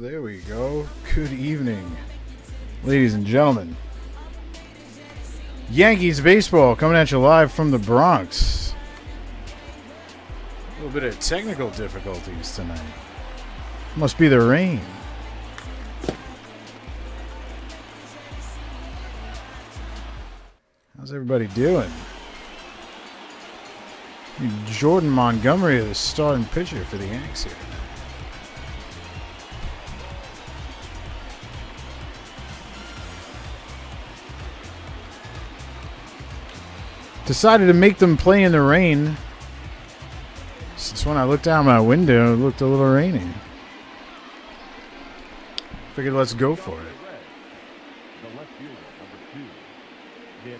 there we go. Good evening, ladies and gentlemen. Yankees baseball coming at you live from the Bronx. A little bit of technical difficulties tonight. Must be the rain. How's everybody doing? Jordan Montgomery, the starting pitcher for the Yankees here. Decided to make them play in the rain. Since when I looked out my window, it looked a little rainy. Figured let's go for it. The left fielder, number 2, hit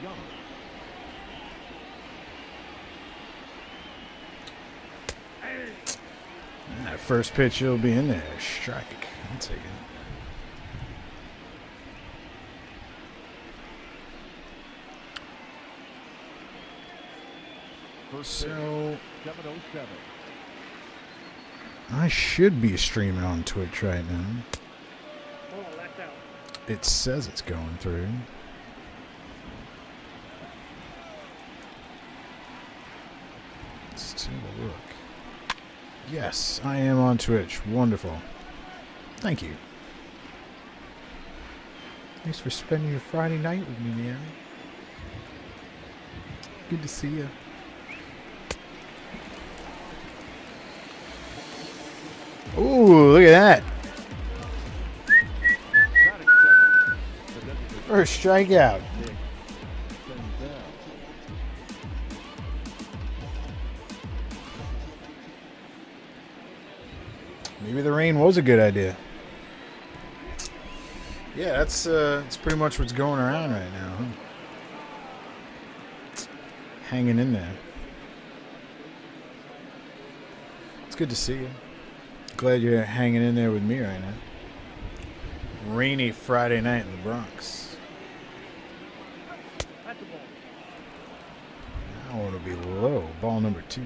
Young. That first pitch, he'll be in there. Strike. I'll take it. So, I should be streaming on Twitch right now. It says it's going through. Let's take a look. Yes, I am on Twitch. Wonderful. Thank you. Thanks for spending your Friday night with me, man. Good to see you. Ooh, look at that. First strikeout. Maybe the rain was a good idea. Yeah, that's pretty much what's going around right now. Huh? Hanging in there. It's good to see you. Glad you're hanging in there with me right now. Rainy Friday night in the Bronx. I want to be low. Ball number 2.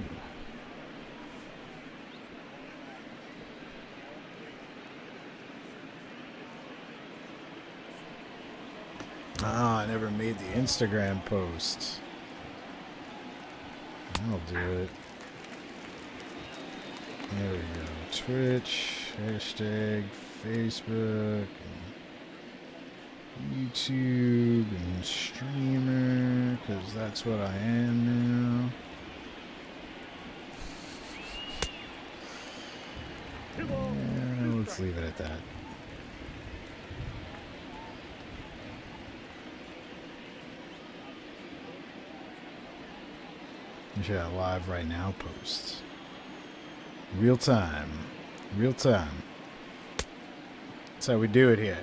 Ah, I never made the Instagram post. I'll do it. There we go. Twitch, hashtag, Facebook, and YouTube, and streamer, because that's what I am now. Yeah, let's leave it at that. You should have live right now post. Real time. Real time. That's how we do it here.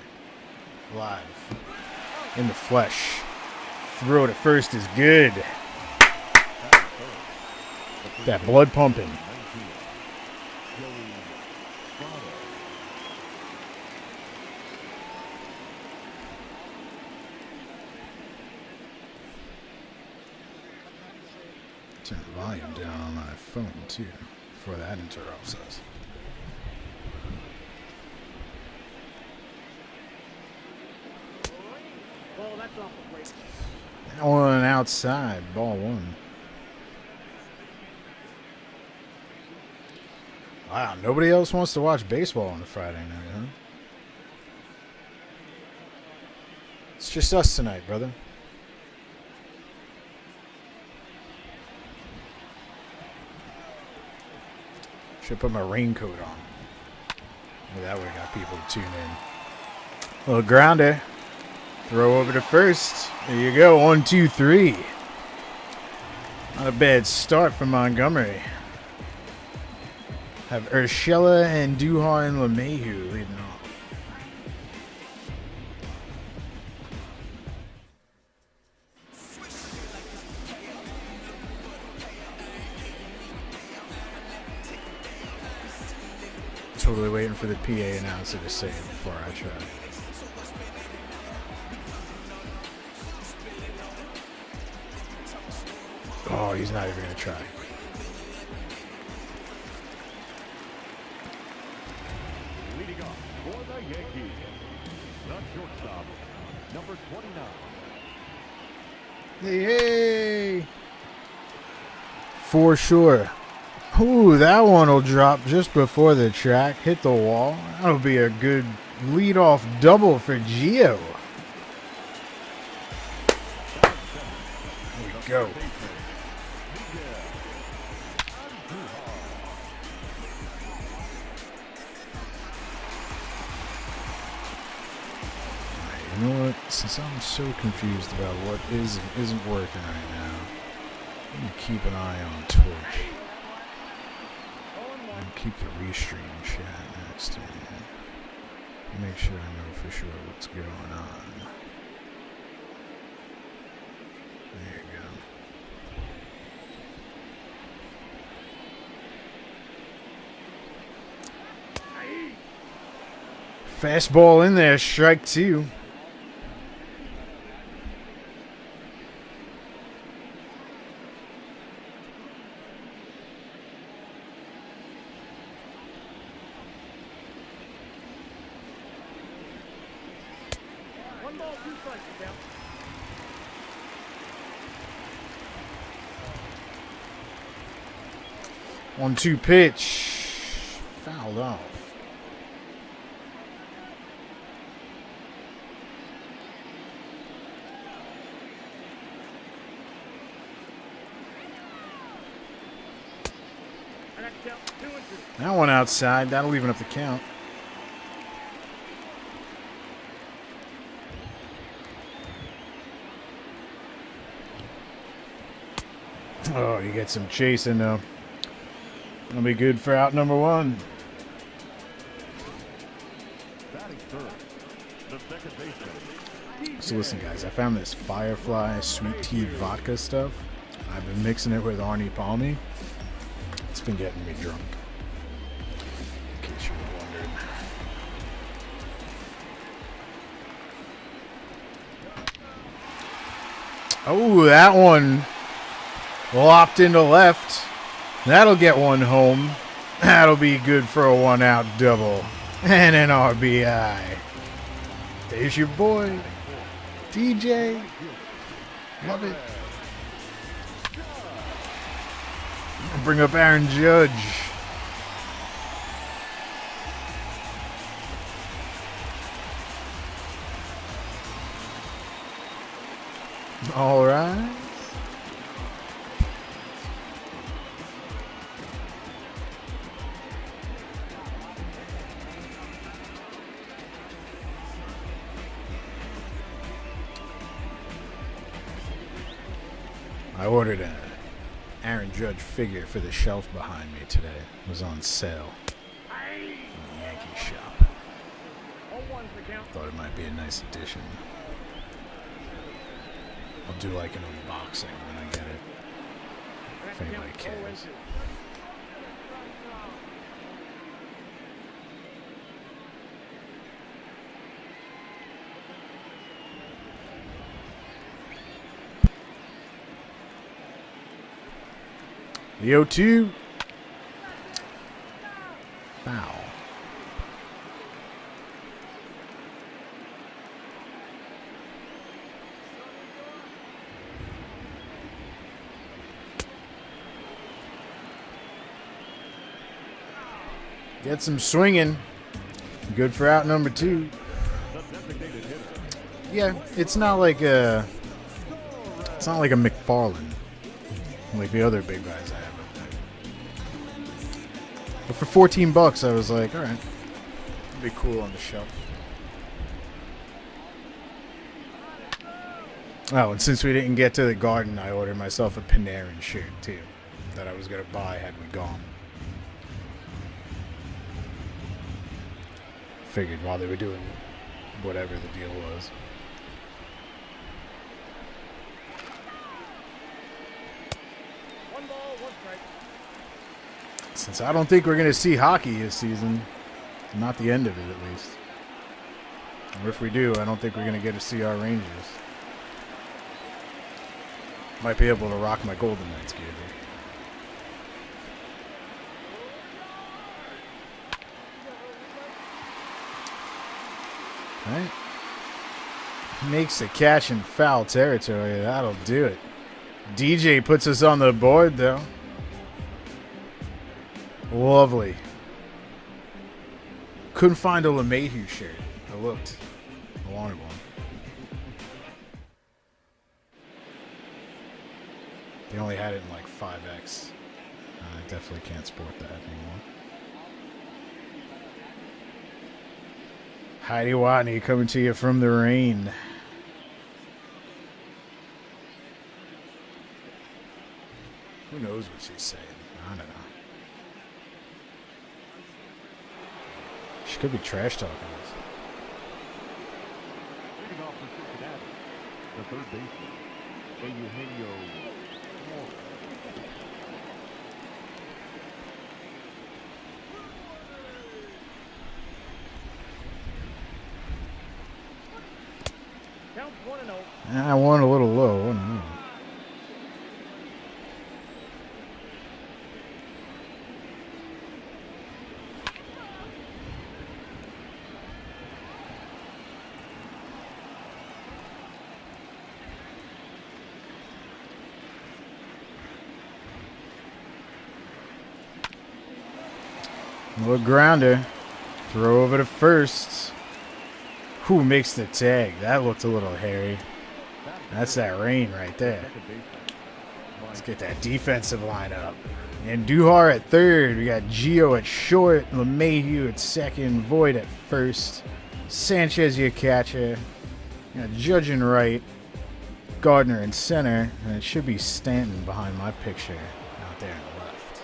Live. In the flesh. Throw it at first is good. That blood pumping. Turn the volume down on my phone too before that interrupts us. That one outside, ball 1. Wow, nobody else wants to watch baseball on a Friday night, huh? It's just us tonight, brother. Should put my raincoat on. Well, that way I got people to tune in. Little grounder. Throw over to first. There you go. 1, 2, 3. Not a bad start from Montgomery. Have Urshela and Duhar and LeMahieu leading off. Totally waiting for the PA announcer to say it before I try. Oh, he's not even going to try. Leading up for the Yankees, the shortstop, number 29. Hey! For sure. Ooh, that one will drop just before the track. Hit the wall. That'll be a good leadoff double for Gio. There we go. You know what? Since I'm so confused about what is and isn't working right now, I'm going to keep an eye on Twitch. And keep the restream chat next to me. Make sure I know for sure what's going on. There you go. Fastball in there, strike two. One-two pitch. Fouled off. That one outside. That'll even up the count. Oh, you get some chasing though. That'll be good for out number one. So listen, guys, I found this Firefly sweet tea vodka stuff. I've been mixing it with Arnie Palmy. It's been getting me drunk. In case you were wondering. Oh, that one lopped into left. That'll get one home. That'll be good for a one-out double. And an RBI. There's your boy, DJ. Love it. Bring up Aaron Judge. All right. I ordered a Aaron Judge figure for the shelf behind me today. It was on sale from the Yankee shop. Thought it might be a nice addition. I'll do like an unboxing when I get it, if anybody cares. The 0-2. Foul. Get some swinging. Good for out number two. Yeah, it's not like a McFarland, like the other big guys I have up there. But for $14, I was like, all right, it'd be cool on the shelf. Oh, and since we didn't get to the Garden, I ordered myself a Panarin shirt too, that I was gonna buy had we gone. Figured while they were doing whatever the deal was. Since I don't think we're going to see hockey this season, not the end of it at least. Or if we do, I don't think we're going to get to see our Rangers. Might be able to rock my Golden Knights gear though. right? Makes a catch in foul territory. That'll do it. DJ puts us on the board, though. Lovely. Couldn't find a LeMahieu shirt. I looked. I wanted one. They only had it in like 5X. I definitely can't sport that anymore. Heidi Watney coming to you from the rain. Who knows what she's saying? I don't know. She could be trash talking us. Leading off for Cincinnati, the third baseman, Eugenio Moore. Counts 1-0. I went a little low. I don't know. Little grounder. Throw over to first. Who makes the tag? That looked a little hairy. That's that rain right there. Let's get that defensive line up. And Duhar at third. We got Gio at short. LeMahieu at second. Voigt at first. Sanchez, your catcher. Got Judge in right. Gardner in center. And it should be Stanton behind my picture out there on the left.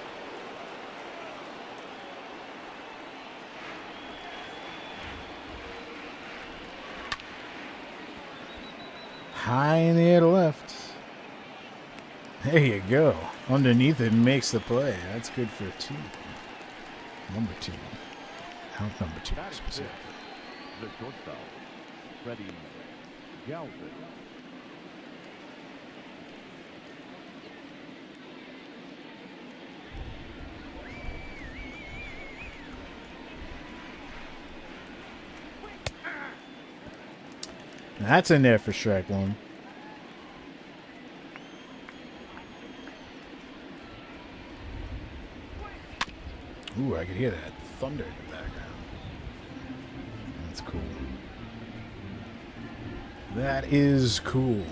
High in the air to left. There you go. Underneath it makes the play. That's good for 2. Number 2. Out number 2 specifically. The shortstop, Freddie Galvin. That's in there for strike 1. Ooh, I could hear that thunder in the background. That's cool. That is cool.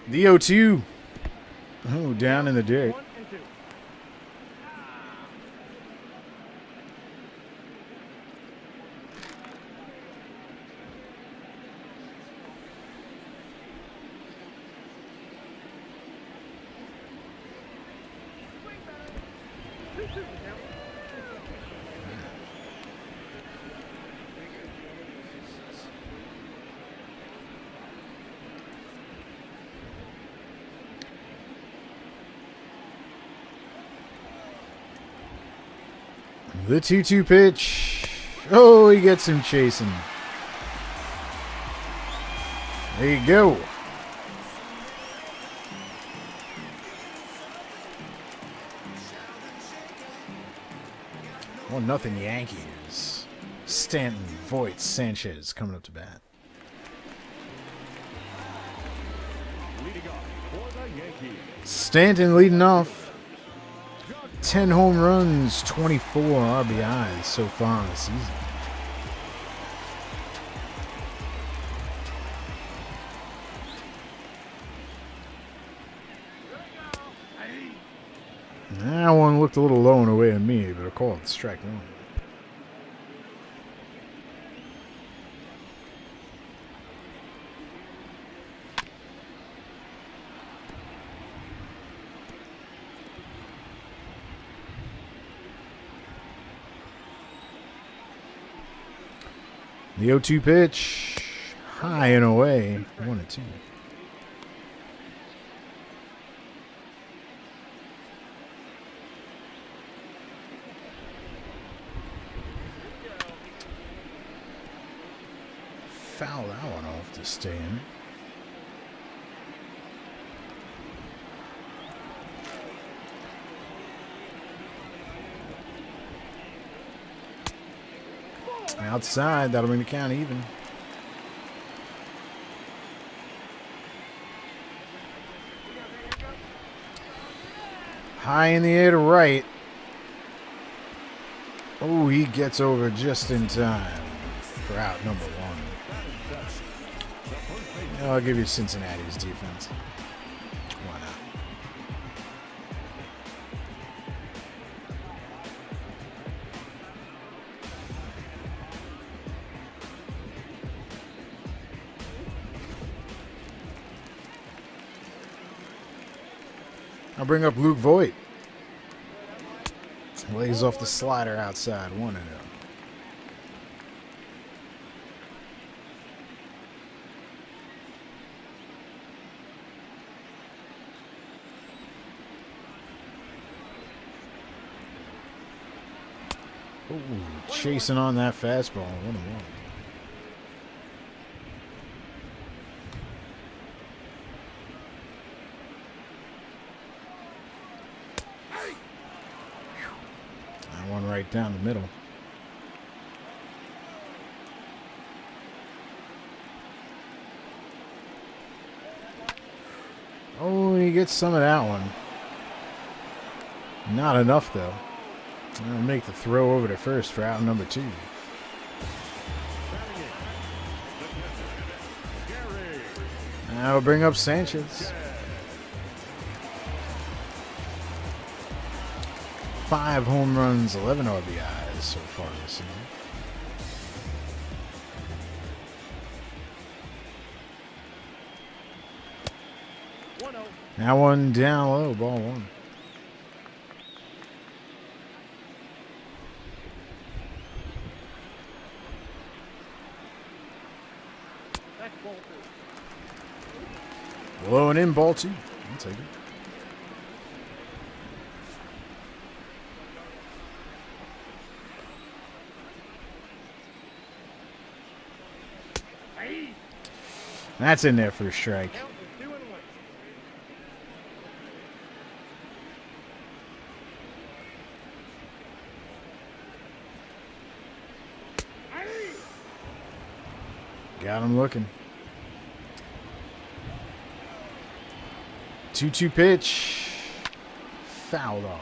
The 0-2. Oh, down in the dirt. 1-2. The 2-2 pitch. Oh, he gets him chasing. There you go. 1-0 Yankees. Stanton, Voigt, Sanchez coming up to bat. Leading off for the Yankees. Stanton leading off. 10 home runs, 24 RBIs so far in the season. That one looked a little low and away at me, but I called it strike 1. The 0-2 pitch, high and away, 1-2. Foul that one off to stay in. Outside, that'll bring the count even. High in the air to right. Oh, he gets over just in time for out number one. I'll give you Cincinnati's defense. Why not? I'll bring up Luke Voigt. Lays off the slider outside, 1-0. Ooh, chasing on that fastball, 1-1. One right down the middle. Oh, he gets some of that one. Not enough, though. I'll make the throw over to first for out number 2. I'll bring up Sanchez. 5 home runs, 11 RBIs so far this season. That one down low, ball 1. Low and in, ball 2. I'll take it. That's in there for a strike. Got him looking. 2-2 pitch. Fouled off.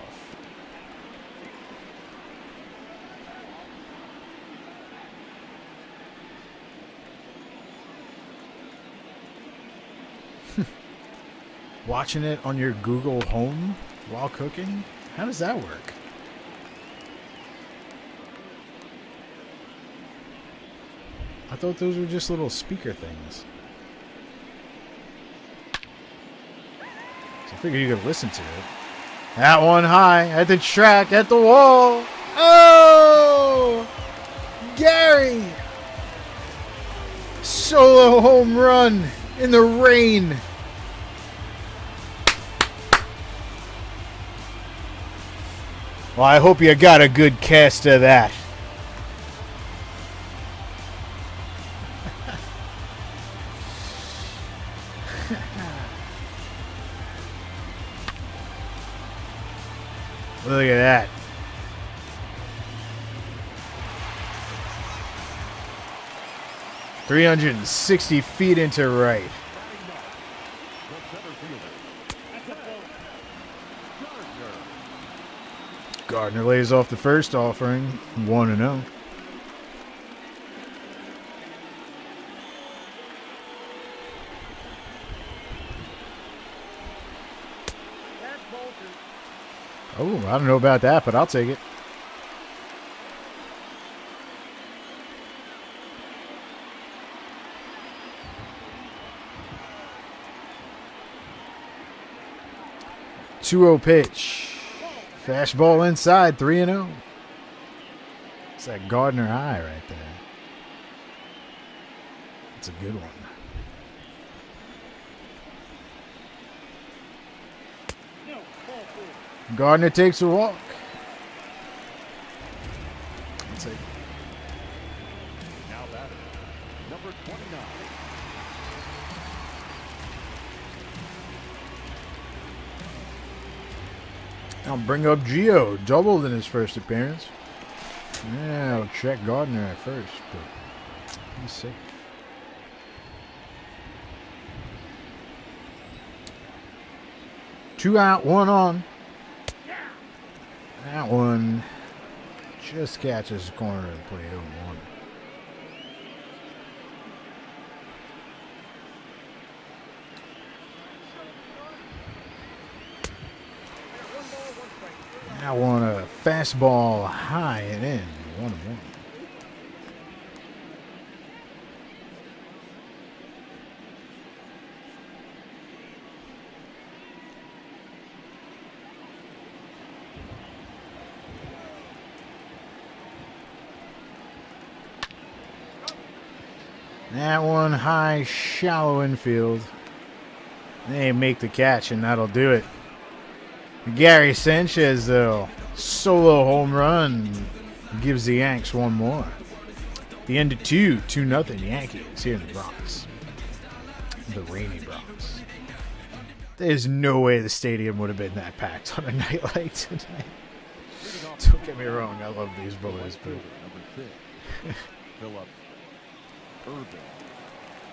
Watching it on your Google Home while cooking? How does that work? I thought those were just little speaker things. So I figured you could listen to it. That one high, at the track, at the wall. Oh! Gary! Solo home run in the rain. Well, I hope you got a good cast of that. Look at that. "360 feet into right." Gardner lays off the first offering, 1-0. Oh, I don't know about that, but I'll take it. Two-0 pitch. Fastball inside, 3-0. It's that Gardner high right there. It's a good one. Gardner takes a walk. I'll take it. Now batter, number 29. I'll bring up Gio. Doubled in his first appearance. Yeah, I'll check Gardner at first, but he's safe. Two out, one on. That one just catches the corner of the plate. 0-1. That one a fastball high and in. 1-1. That one high, shallow infield. They make the catch, and that'll do it. Gary Sanchez, though, solo home run, gives the Yanks one more. The end of 2-0 Yankees here in the Bronx. The rainy Bronx. There's no way the stadium would have been that packed on a night like tonight. Don't get me wrong, I love these boys, but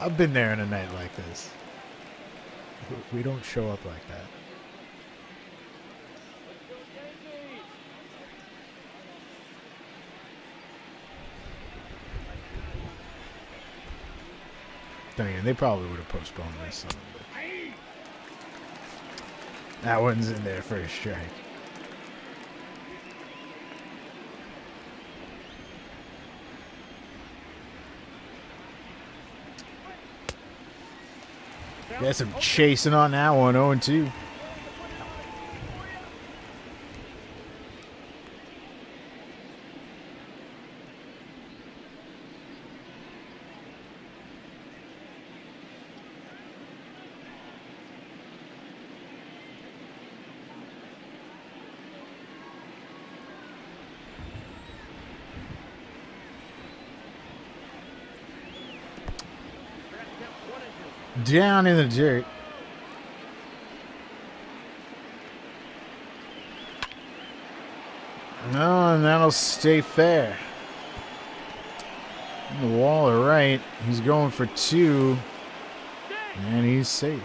I've been there on a night like this. We don't show up like that. Dang it, they probably would have postponed this one. That one's in there for a strike. Got some chasing on that one, 0-2. Down in the dirt. No, and that'll stay fair. The wall are right. He's going for 2. And he's safe.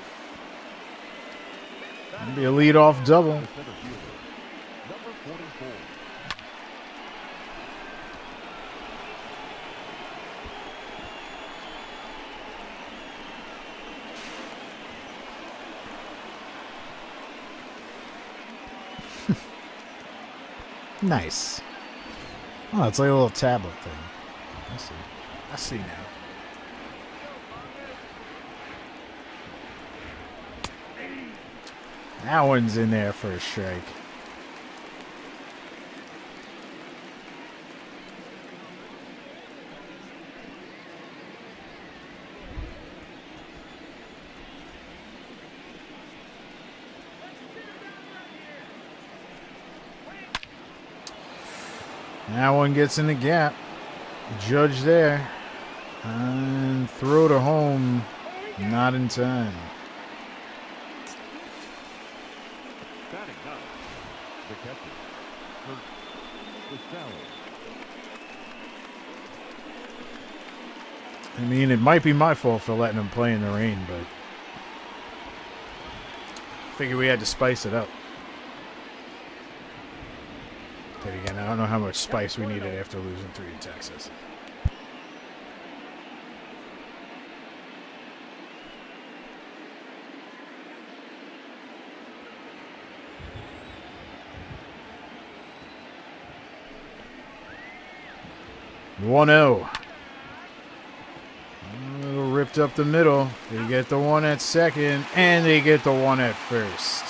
That'll be a leadoff double. Nice. Oh, it's like a little tablet thing. I see now. That one's in there for a strike. That one gets in the gap. Judge there. And throw to home. Not in time. I mean, it might be my fault for letting him play in the rain, but figured we had to spice it up. Then again, I don't know how much spice we needed after losing 3 in Texas. One 0. Ripped up the middle. They get the one at second, and they get the one at first.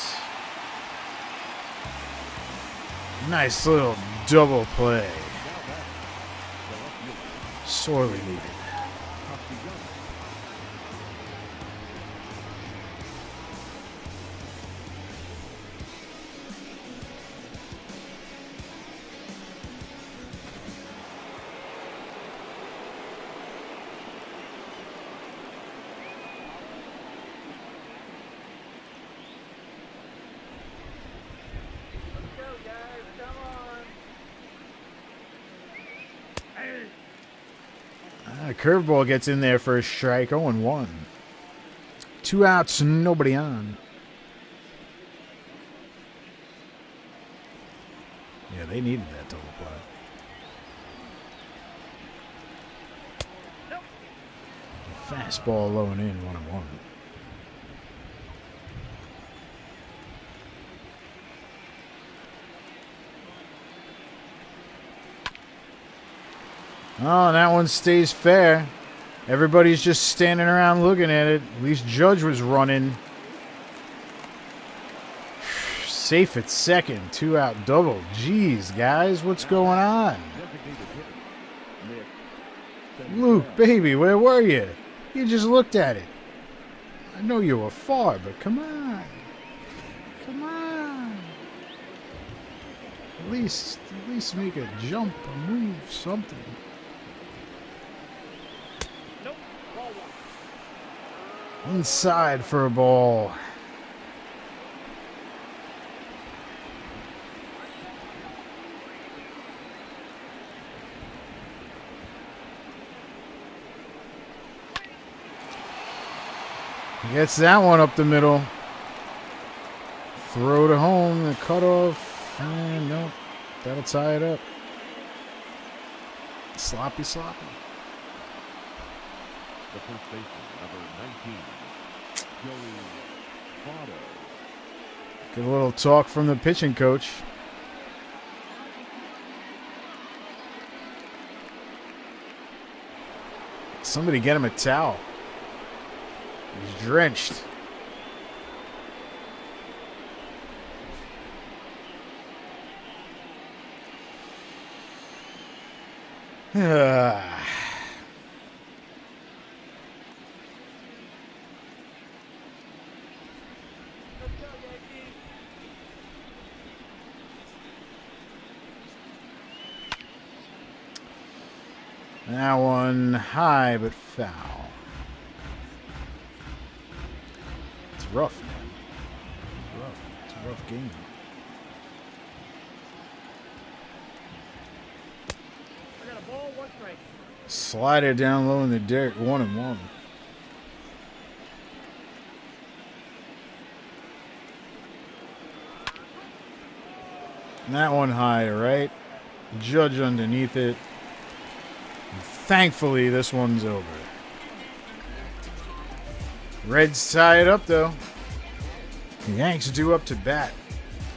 Nice little double play. Sorely needed. Curveball gets in there for a strike. 0-1. 2 outs, nobody on. Yeah, they needed that double play. Fastball low and in, 1-1. Oh, that one stays fair. Everybody's just standing around looking at it. At least Judge was running. Safe at second. 2 out double. Jeez, guys, what's going on? Luke, baby, where were you? You just looked at it. I know you were far, but come on. Come on. At least make a jump, a move, something. Inside for a ball. Gets that one up the middle. Throw to home, the cutoff. And nope, that'll tie it up. Sloppy. The first baseman, number 19, Joey Votto. Get a little talk from the pitching coach. Somebody get him a towel. He's drenched. That one high but foul. It's rough, man. It's a rough game. I got a ball, 1 strike. Slider down low in the dirt, 1-1. And that one high, right? Judge underneath it. And thankfully, this one's over. Reds tie it up, though. The Yanks due up to bat.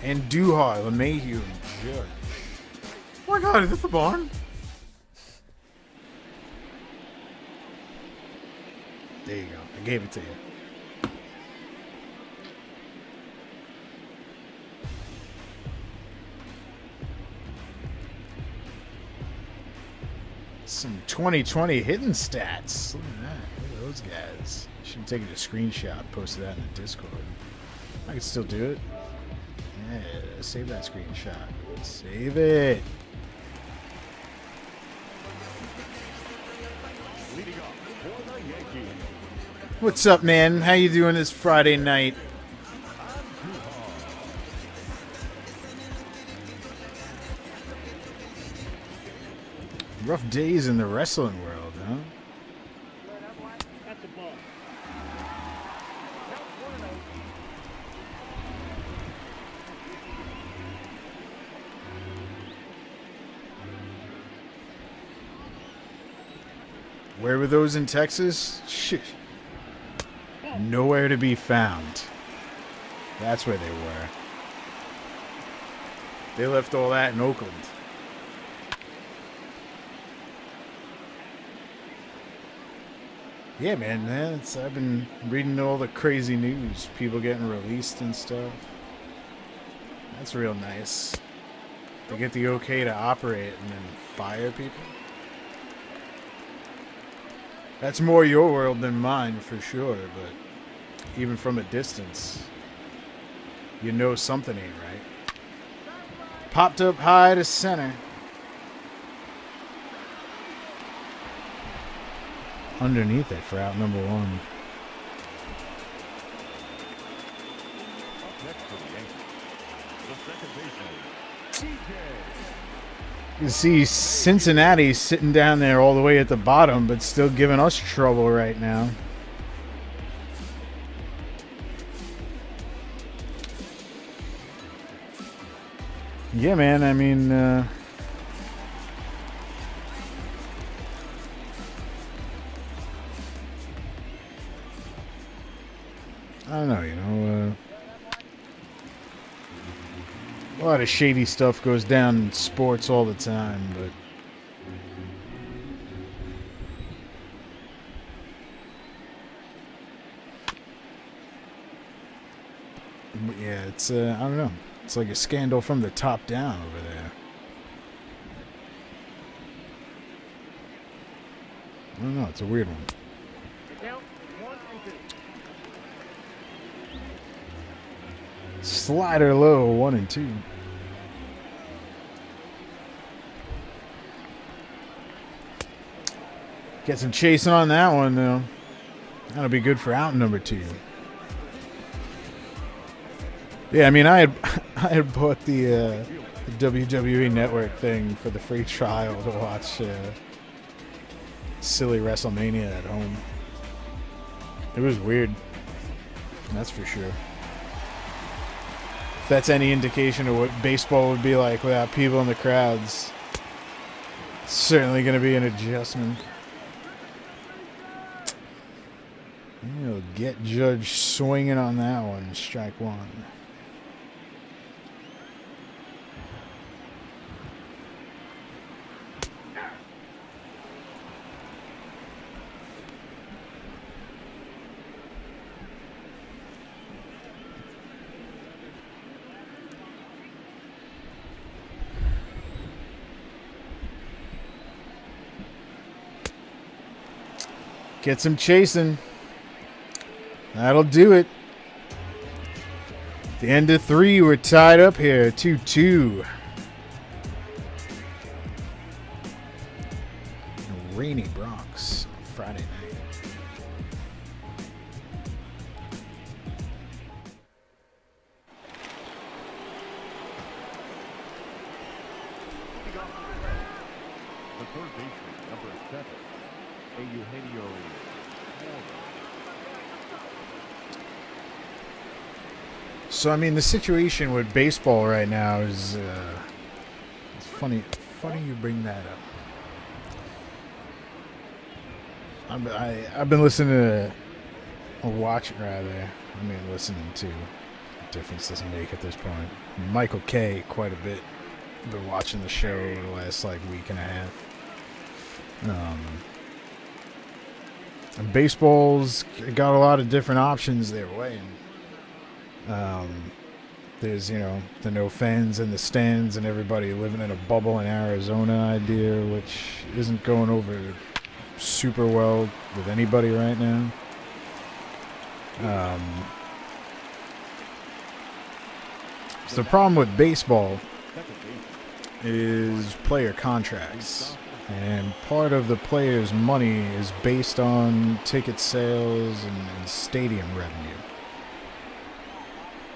And Duhar, LeMahieu, and Judge. Oh my God, is this the barn? There you go. I gave it to you. Some 2020 hitting stats. Look at that. Look at those guys. Should have taken a screenshot, posted that in the Discord. I can still do it. Yeah, save that screenshot. Save it. Leading off for the Yankees. What's up, man? How you doing this Friday night? Rough days in the wrestling world, huh? That's a ball. Where were those in Texas? Shit. Nowhere to be found. That's where they were. They left all that in Oakland. Yeah, man. I've been reading all the crazy news. People getting released and stuff. That's real nice. They get the okay to operate and then fire people. That's more your world than mine, for sure, but even from a distance, you know something ain't right. Popped up high to center. Underneath it for out number 1. Up next for the Yankees, the second baseman, DJ You see Cincinnati sitting down there all the way at the bottom, but still giving us trouble right now. Yeah, man. I mean, I don't know. You know, a lot of shady stuff goes down in sports all the time, but yeah, it's I don't know. It's like a scandal from the top down over there. I don't know. It's a weird one. Count 1 and 2. Slider low, 1 and 2. Get some chasing on that one, though. That'll be good for out number 2. Yeah, I mean, I had bought the WWE Network thing for the free trial to watch silly WrestleMania at home. It was weird. That's for sure. If that's any indication of what baseball would be like without people in the crowds, it's certainly going to be an adjustment. You'll get Judge swinging on that one. Strike 1. Get some chasing. That'll do it. At the end of 3, we're tied up here, 2-2. Rainy Bronx Friday night. The third baseman, number 7, Eugenio. So I mean, the situation with baseball right now is it's funny. Funny you bring that up. I've been listening to, or watching rather. I mean, listening to. Difference doesn't make at this point. Michael K. quite a bit. Been watching the show the last like week and a half. And baseball's got a lot of different options their way. There's, you know, the no fans in the stands and everybody living in a bubble in Arizona idea, which isn't going over super well with anybody right now. So the problem with baseball is player contracts. And part of the players' money is based on ticket sales and stadium revenue.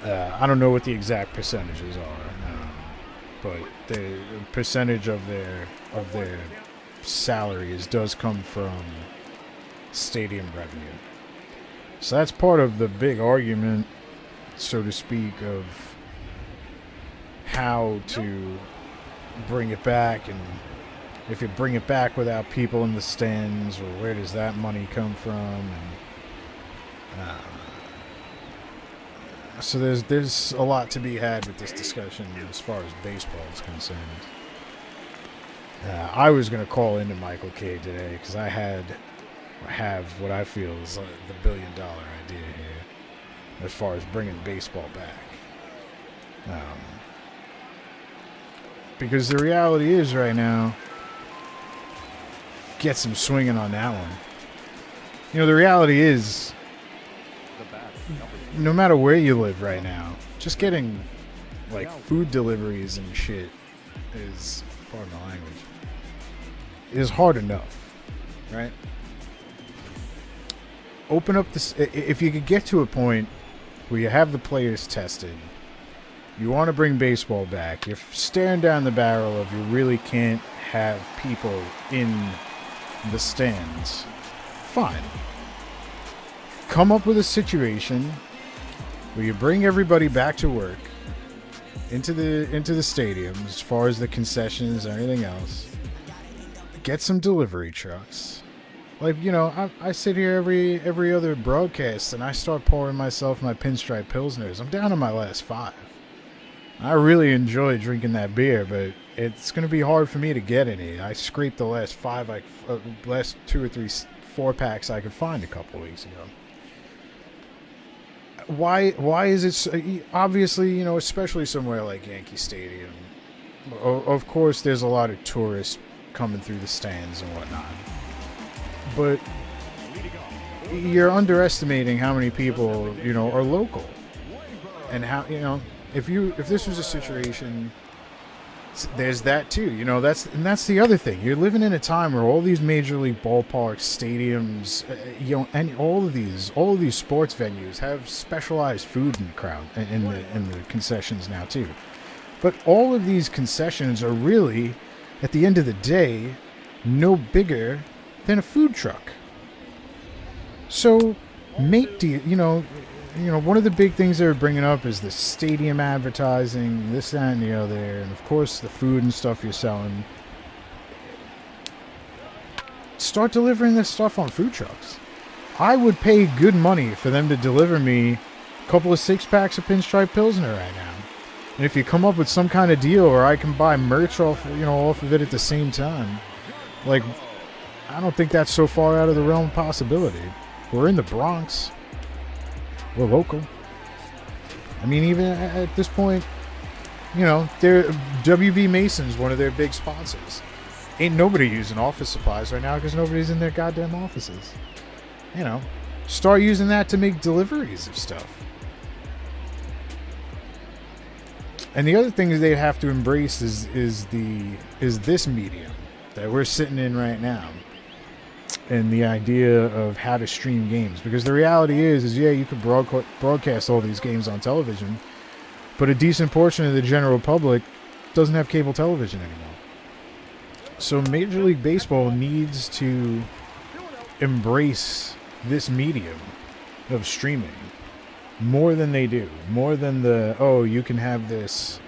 I don't know what the exact percentages are, but the percentage of their salaries does come from stadium revenue. So that's part of the big argument, so to speak, of how to bring it back, and if you bring it back without people in the stands, or where does that money come from? And, so there's a lot to be had with this discussion as far as baseball is concerned. I was going to call into Michael K today because I have what I feel is the $1 billion idea here as far as bringing baseball back. Because the reality is right now, get some swinging on that one. You know, the reality is, no matter where you live right now, just getting like food deliveries and shit is, pardon my language, is hard enough, right? Open up this. If you could get to a point where you have the players tested, You want to bring baseball back. You're staring down the barrel of you really can't have people in the stands. Fine. Come up with a situation where you bring everybody back to work into the stadium as far as the concessions or anything else. Get some delivery trucks. Like, you know, I sit here every other broadcast and I start pouring myself my Pinstripe Pilsners. I'm down to my last 5. I really enjoy drinking that beer, but it's going to be hard for me to get any. I scraped the last 5, last 2 or 3 4-packs I could find a couple weeks ago. Why is it so, obviously, you know, especially somewhere like Yankee Stadium, of course there's a lot of tourists coming through the stands and whatnot, but you're underestimating how many people, you know, are local, and how, you know, if this was a situation, there's that too, you know, that's the other thing. You're living in a time where all these major league ballparks, stadiums, you know, and all of these sports venues have specialized food in the crowd, in the concessions now too. But all of these concessions are really, at the end of the day, no bigger than a food truck. So one of the big things they're bringing up is the stadium advertising, this, that, and the other, and of course the food and stuff you're selling. Start delivering this stuff on food trucks. I would pay good money for them to deliver me a couple of 6-packs of Pinstripe Pilsner right now. And if you come up with some kind of deal where I can buy merch off of it at the same time, like, I don't think that's so far out of the realm of possibility. We're in the Bronx. We're local. I mean, even at this point, you know, WB Mason's one of their big sponsors. Ain't nobody using office supplies right now because nobody's in their goddamn offices. You know, start using that to make deliveries of stuff. And the other thing they have to embrace is this medium that we're sitting in right now. And the idea of how to stream games, because the reality is yeah, you could broadcast all these games on television, but a decent portion of the general public doesn't have cable television anymore. So Major League Baseball needs to embrace this medium of streaming more than they do, more than you can have this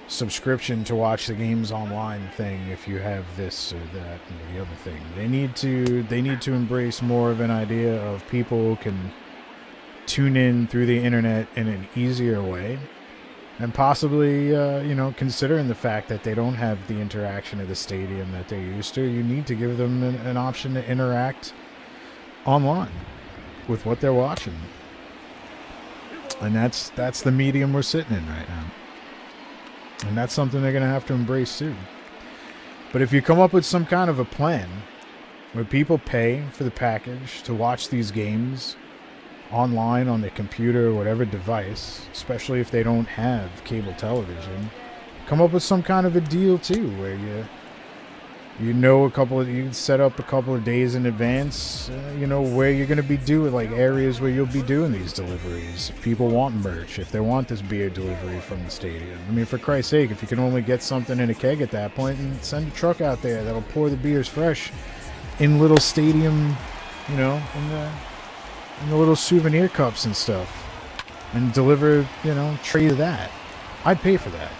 subscription to watch the games online thing if you have this or that and the other thing. They need to embrace more of an idea of people can tune in through the internet in an easier way, and possibly considering the fact that they don't have the interaction of the stadium that they're used to, you need to give them an option to interact online with what they're watching. And that's the medium we're sitting in right now. And that's something they're going to have to embrace too. But if you come up with some kind of a plan where people pay for the package to watch these games online on their computer or whatever device, especially if they don't have cable television, come up with some kind of a deal too, where you can set up a couple of days in advance, where you're going to be doing, like areas where you'll be doing these deliveries. If people want merch, if they want this beer delivery from the stadium. I mean, for Christ's sake, if you can only get something in a keg at that point, and send a truck out there that'll pour the beers fresh in little stadium, in the little souvenir cups and stuff, and deliver, tray of that. I'd pay for that.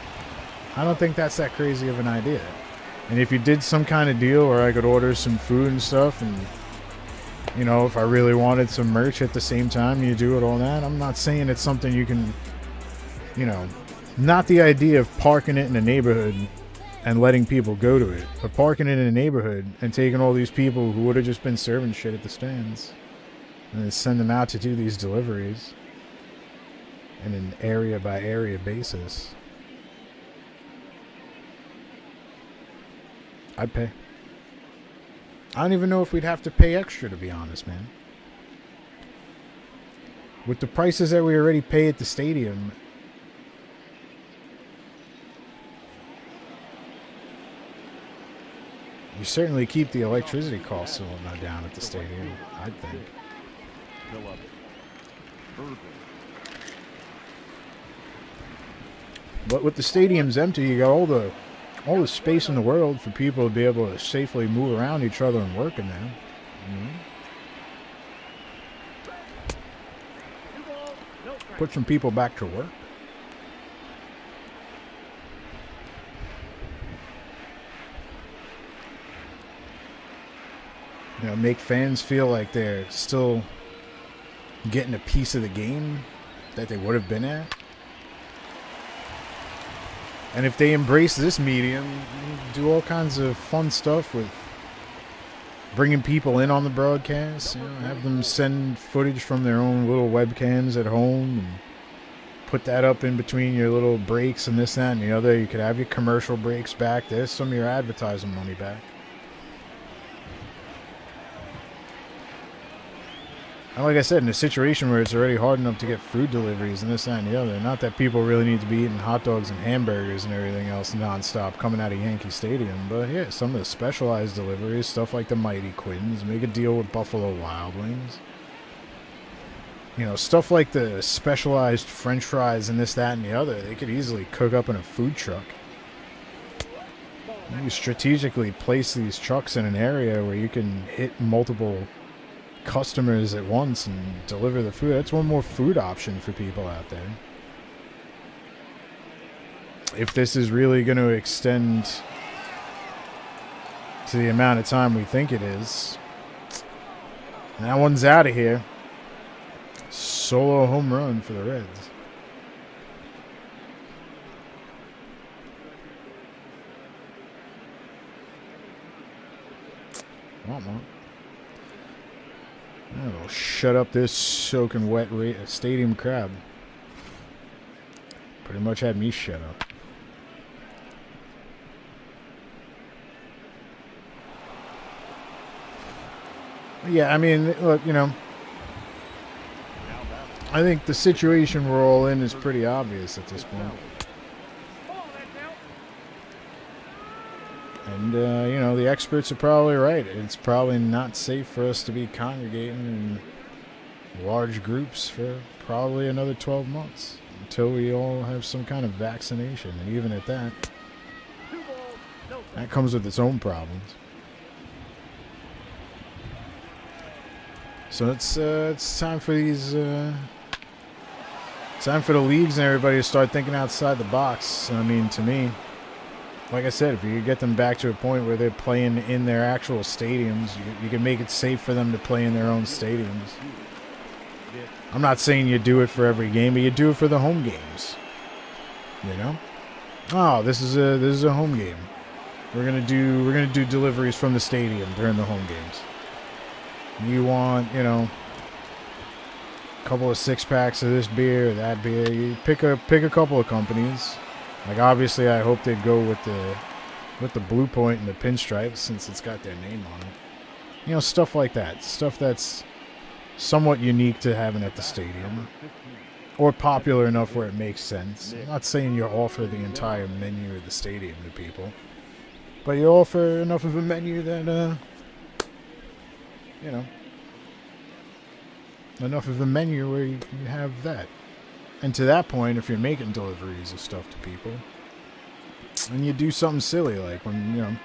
I don't think that's that crazy of an idea. And if you did some kind of deal where I could order some food and stuff, and, if I really wanted some merch at the same time, you do it all that. I'm not saying it's something you can, not the idea of parking it in a neighborhood and letting people go to it, but parking it in a neighborhood and taking all these people who would have just been serving shit at the stands and then send them out to do these deliveries in an area by area basis. I'd pay. I don't even know if we'd have to pay extra, to be honest, man. With the prices that we already pay at the stadium, you certainly keep the electricity costs and whatnot down at the stadium, I'd think. But with the stadiums empty, you got all the space in the world for people to be able to safely move around each other and work in there. Put some people back to work. You know, make fans feel like they're still getting a piece of the game that they would have been at. And if they embrace this medium, do all kinds of fun stuff with bringing people in on the broadcast. You know, have them send footage from their own little webcams at home and put that up in between your little breaks and this, that, and the other. You could have your commercial breaks back. There's some of your advertising money back. And like I said, in a situation where it's already hard enough to get food deliveries and this, that, and the other, not that people really need to be eating hot dogs and hamburgers and everything else nonstop coming out of Yankee Stadium, but yeah, some of the specialized deliveries, stuff like the Mighty Quins, make a deal with Buffalo Wild Wings. You know, stuff like the specialized French fries and this, that, and the other, they could easily cook up in a food truck. You strategically place these trucks in an area where you can hit multiple customers at once and deliver the food. That's one more food option for people out there. If this is really going to extend to the amount of time we think it is, that one's out of here. Solo home run for the Reds. Want one. That'll shut up this soaking wet stadium crowd. Pretty much had me shut up. Yeah, I mean, look, you know, I think the situation we're all in is pretty obvious at this point. And, you know, the experts are probably right. It's probably not safe for us to be congregating in large groups for probably another 12 months until we all have some kind of vaccination. And even at that, that comes with its own problems. So it's time for these, time for the leagues and everybody to start thinking outside the box. I mean, to me, like I said, if you could get them back to a point where they're playing in their actual stadiums, you can make it safe for them to play in their own stadiums. I'm not saying you do it for every game, but you do it for the home games. You know? Oh, this is a home game. We're gonna do deliveries from the stadium during the home games. You want, you know, a couple of 6-packs of this beer or that beer. You pick a couple of companies. Like, obviously, I hope they'd go with the Blue Point and the pinstripes since it's got their name on it. You know, stuff like that. Stuff that's somewhat unique to having at the stadium. Or popular enough where it makes sense. I'm not saying you offer the entire menu of the stadium to people. But you offer enough of a menu that, you know, enough of a menu where you have that. And to that point, if you're making deliveries of stuff to people, and you do something silly, like when, you know,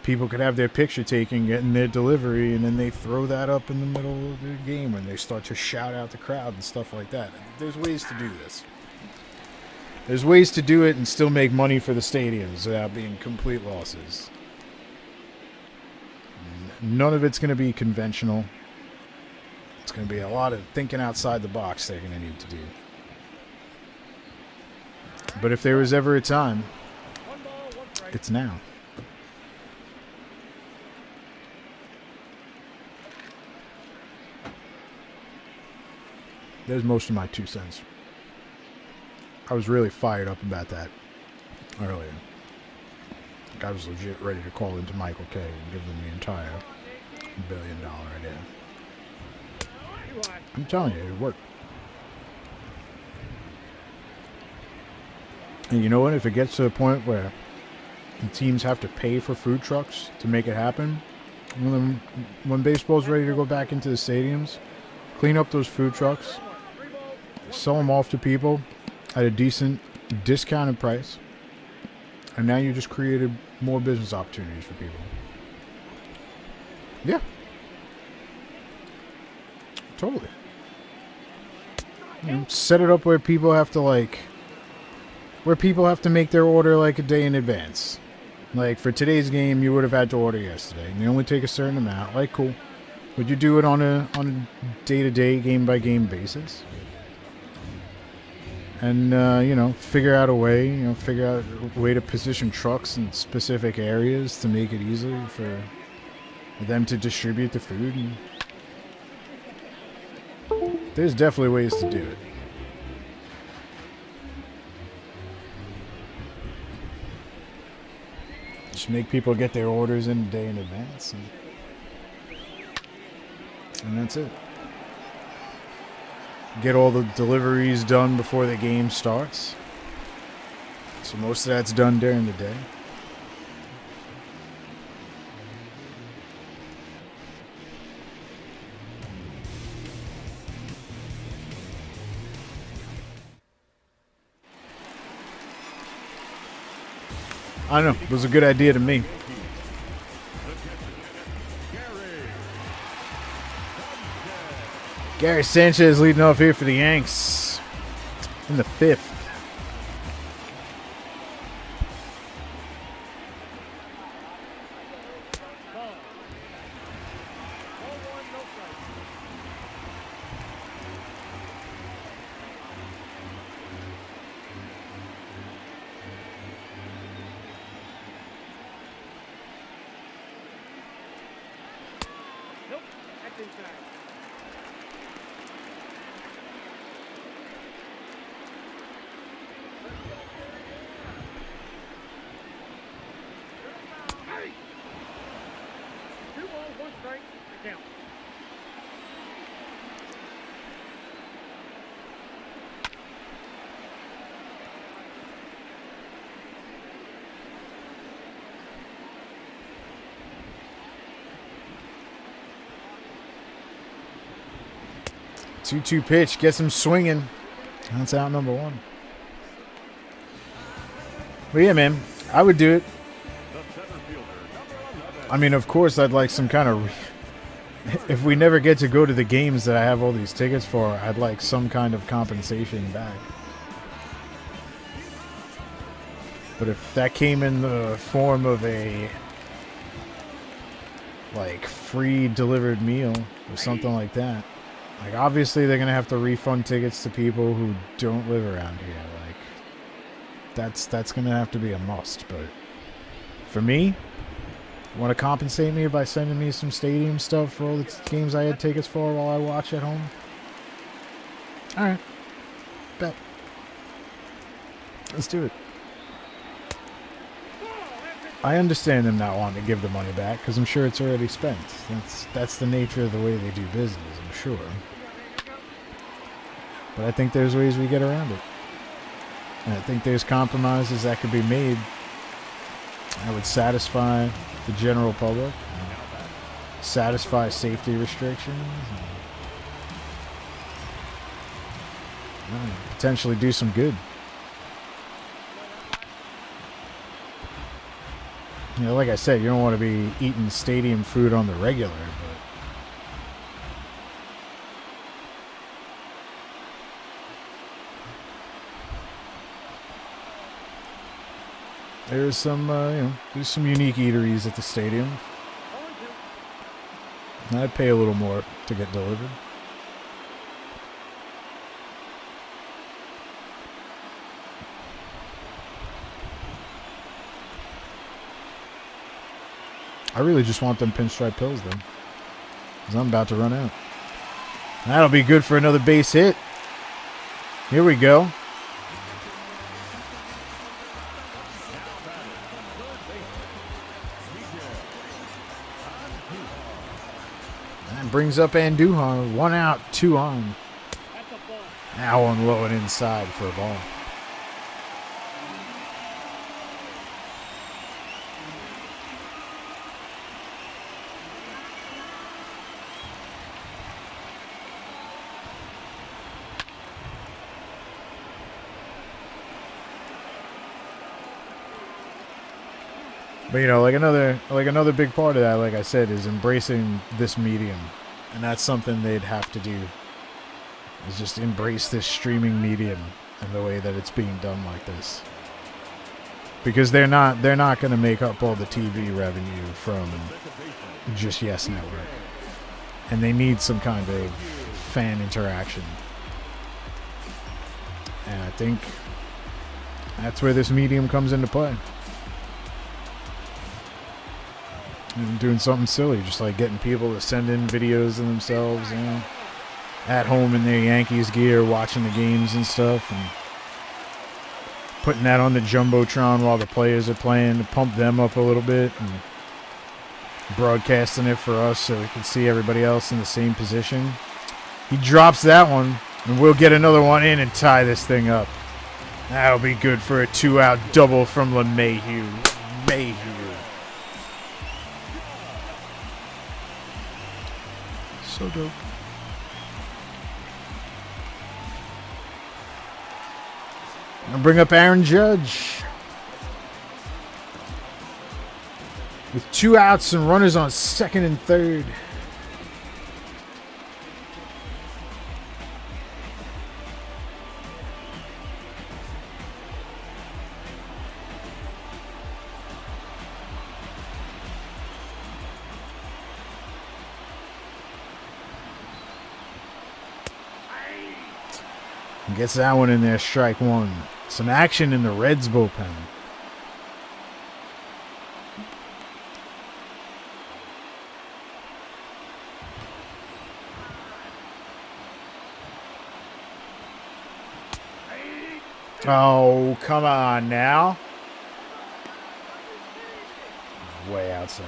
people could have their picture taken getting their delivery, and then they throw that up in the middle of the game when they start to shout out the crowd and stuff like that. There's ways to do this. There's ways to do it and still make money for the stadiums without being complete losses. None of it's going to be conventional. It's going to be a lot of thinking outside the box they're going to need to do. But if there was ever a time, it's now. There's most of my 2 cents. I was really fired up about that earlier. Like, I was legit ready to call into Michael K. and give them the entire $1 billion idea. I'm telling you, it worked. And you know what? If it gets to the point where the teams have to pay for food trucks to make it happen, when baseball's ready to go back into the stadiums, clean up those food trucks, sell them off to people at a decent discounted price, and now you just created more business opportunities for people. Yeah. Totally. You know, set it up where people have to make their order like a day in advance. Like for today's game, you would have had to order yesterday, and they only take a certain amount. Like, cool. Would you do it on a day-to-day, game-by-game basis? And figure out a way to position trucks in specific areas to make it easier for them to distribute the food. And there's definitely ways to do it. Just make people get their orders in a day in advance, and that's it. Get all the deliveries done before the game starts. So most of that's done during the day. I don't know. It was a good idea to me. Gary Sanchez leading off here for the Yanks in the 5th. Ball. 1-1, no strike. Nope, that's inside. Hey! 2 balls, 1 strike, the count. Two pitch, gets him swinging. That's out number 1. But yeah, man, I would do it. I mean, of course, I'd like some kind of... if we never get to go to the games that I have all these tickets for, I'd like some kind of compensation back. But if that came in the form of a free delivered meal or something like that, like obviously they're gonna have to refund tickets to people who don't live around here. Like that's gonna have to be a must. But for me, want to compensate me by sending me some stadium stuff for all the games I had tickets for while I watch at home? All right, bet. Let's do it. I understand them not wanting to give the money back because I'm sure it's already spent. That's the nature of the way they do business, I'm sure. But I think there's ways we get around it. And I think there's compromises that could be made that would satisfy the general public, satisfy safety restrictions, and potentially do some good. You know, like I said, you don't want to be eating stadium food on the regular, but there's some, there's some unique eateries at the stadium. I'd pay a little more to get delivered. I really just want them pinstripe pills, though, because I'm about to run out. That'll be good for another base hit. Here we go. That brings up Andujar. 1 out, 2 on. Now one low and inside for a ball. But you know, like another big part of that, like I said, is embracing this medium, and that's something they'd have to do. Is just embrace this streaming medium and the way that it's being done like this. Because they're not going to make up all the TV revenue from just Yes Network, and they need some kind of fan interaction. And I think that's where this medium comes into play. And doing something silly, just like getting people to send in videos of themselves, you know, at home in their Yankees gear, watching the games and stuff, and putting that on the Jumbotron while the players are playing to pump them up a little bit, and broadcasting it for us so we can see everybody else in the same position. He drops that one, and we'll get another one in and tie this thing up. That'll be good for a 2-out double from LeMahieu. So dope. I'll bring up Aaron Judge. With 2 outs and runners on second and third. Gets that one in there, strike one. Some action in the Reds bullpen. Oh, come on now. Way outside.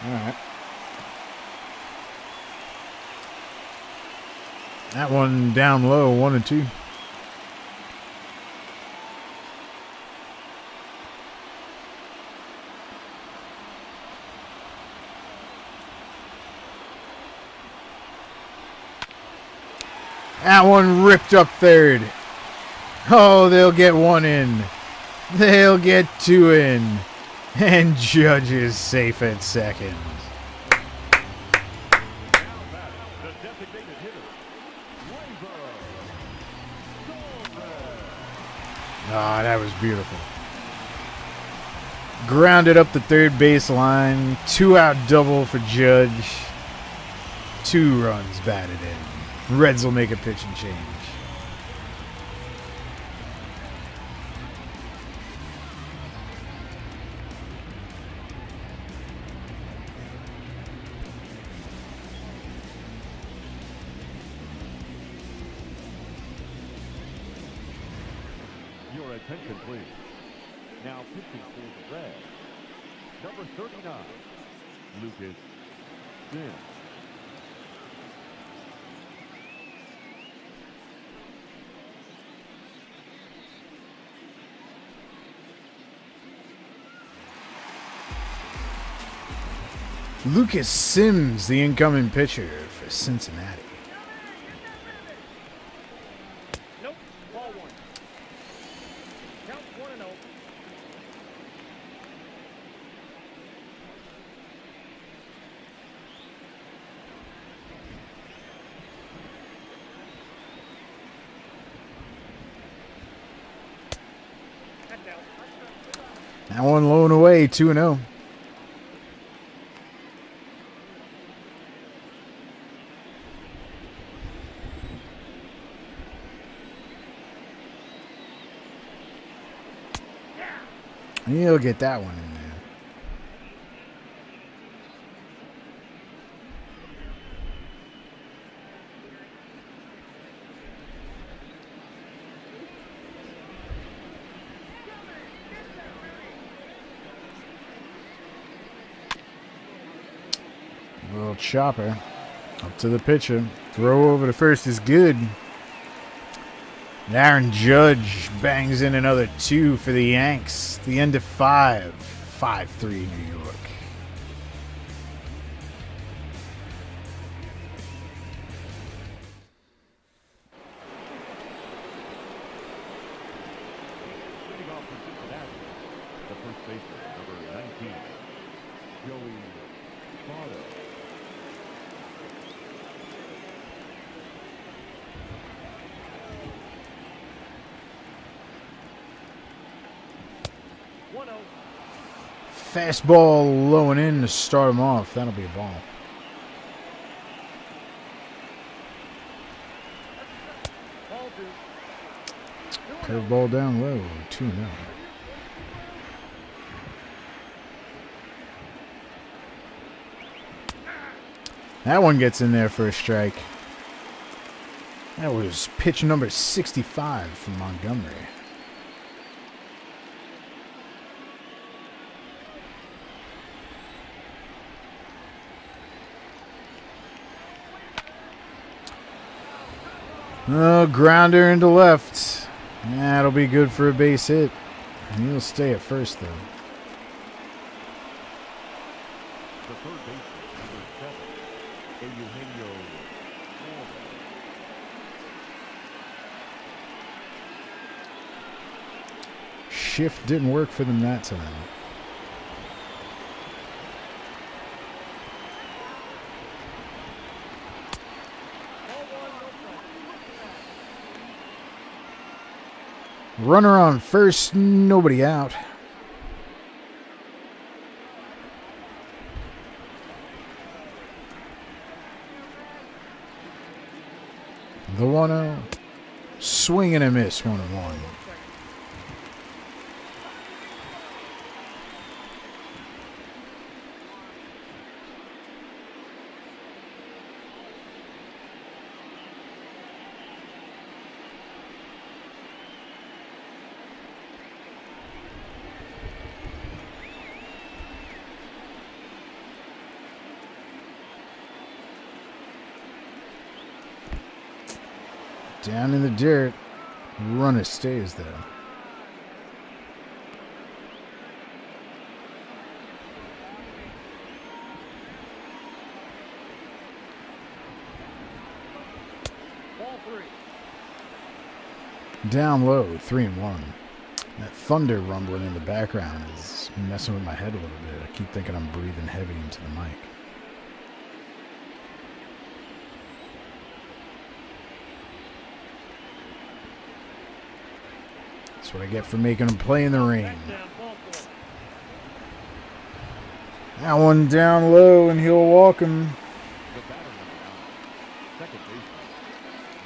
All right. That one down low, 1-2. That one ripped up third. Oh, they'll get one in. They'll get 2 in. And Judge is safe at second. Ah, that was beautiful. Grounded up the third base line. 2-out double for Judge. 2 runs batted in. Reds will make a pitch and change. Your attention, please. Now pitching for the Reds, number 39, Lucas Sims. Lucas Sims, the incoming pitcher for Cincinnati. Nope. Ball 1. Count 1-0. Head down. That one low and away, 2-0. He'll get that one in there. A little chopper up to the pitcher. Throw over to first is good. And Aaron Judge bangs in another 2 for the Yanks. The end of 5. 5-3 New York. Leading off for Cincinnati, the first baseman, number 19, Joey Votto. Fastball low and in to start him off. That'll be a ball. Curveball down low. 2-0. That one gets in there for a strike. That was pitch number 65 from Montgomery. Oh, grounder into left. That'll be good for a base hit. He'll stay at first, though. The third baseman, number 7, Eugenio. Shift didn't work for them that time. Runner on first, nobody out. The 1-0. Swing and a miss, 1-1. Down in the dirt. Runner stays there. Ball 3. Down low, 3-1. That thunder rumbling in the background is messing with my head a little bit. I keep thinking I'm breathing heavy into the mic. That's what I get for making him play in the rain. Back down, ball 4. That one down low, and he'll walk him. The batter number 9, second baseman,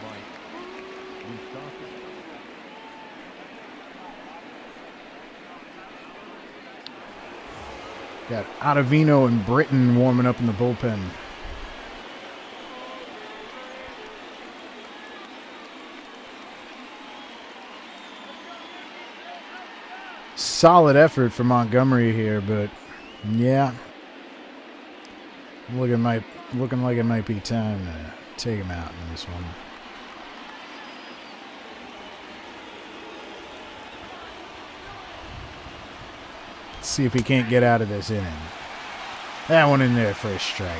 Mike Moustakas. Got Ottavino and Britton warming up in the bullpen. Solid effort for Montgomery here, but yeah, looking like it might be time to take him out in this one. Let's see if he can't get out of this inning. That one in there for a strike.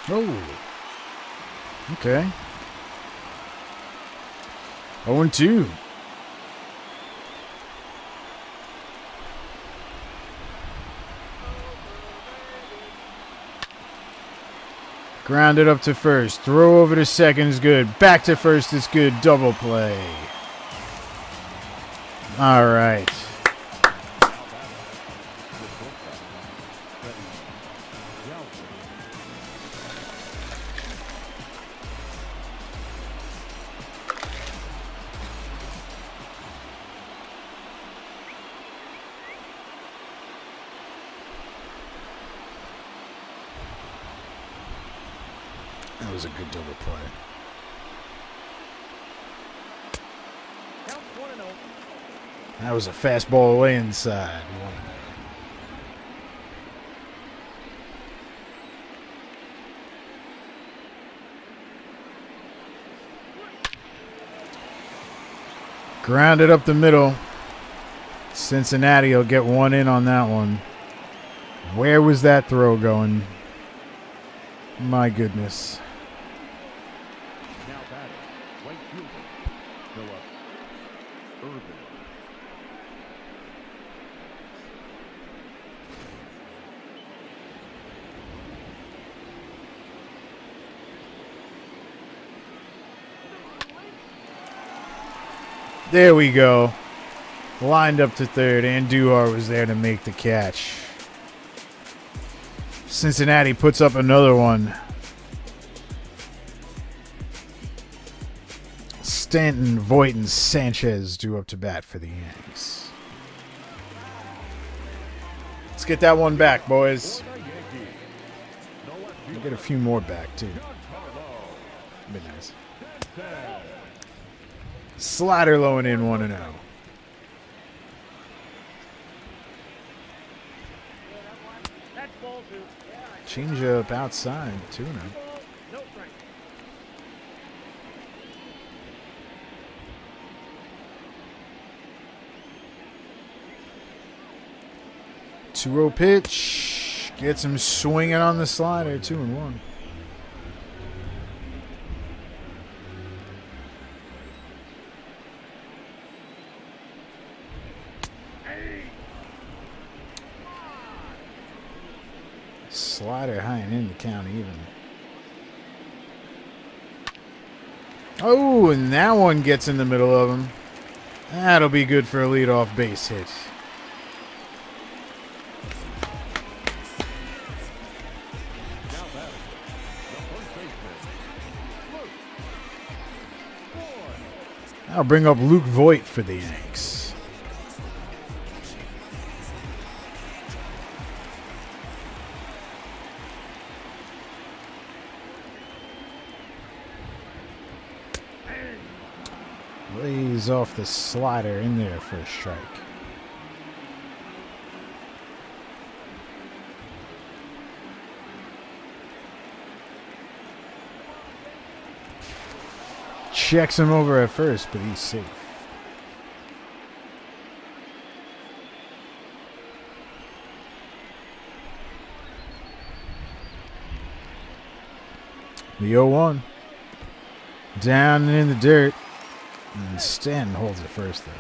Oh, okay. 0-2. Grounded up to first. Throw over to second is good. Back to first is good. Double play. All right. That was a good double play. Count 1-0. That was a fastball away inside. Grounded up the middle. Cincinnati will get one in on that one. Where was that throw going? My goodness. Now batting, right fielder, Philip Irvin. There we go. Lined up to third, and Duhar was there to make the catch. Cincinnati puts up another one. Stanton, Voit, and Sanchez do up to bat for the Yanks. Let's get that one back, boys. We'll get a few more back, too. Be nice. Slider low and in 1-0. That's ball two. Change up outside, 2-0. No strike. 2-0 pitch. Gets him swinging on the slider, 2-1. Slider high and in the count even. Oh, and that one gets in the middle of him. That'll be good for a leadoff base hit. Now batting, the first baseman, Luke Boyd. I'll bring up Luke Voit for the Yanks. Lays off the slider in there for a strike. Checks him over at first, but he's safe. The 0-1. Down and in the dirt. And Stanton holds it first, though.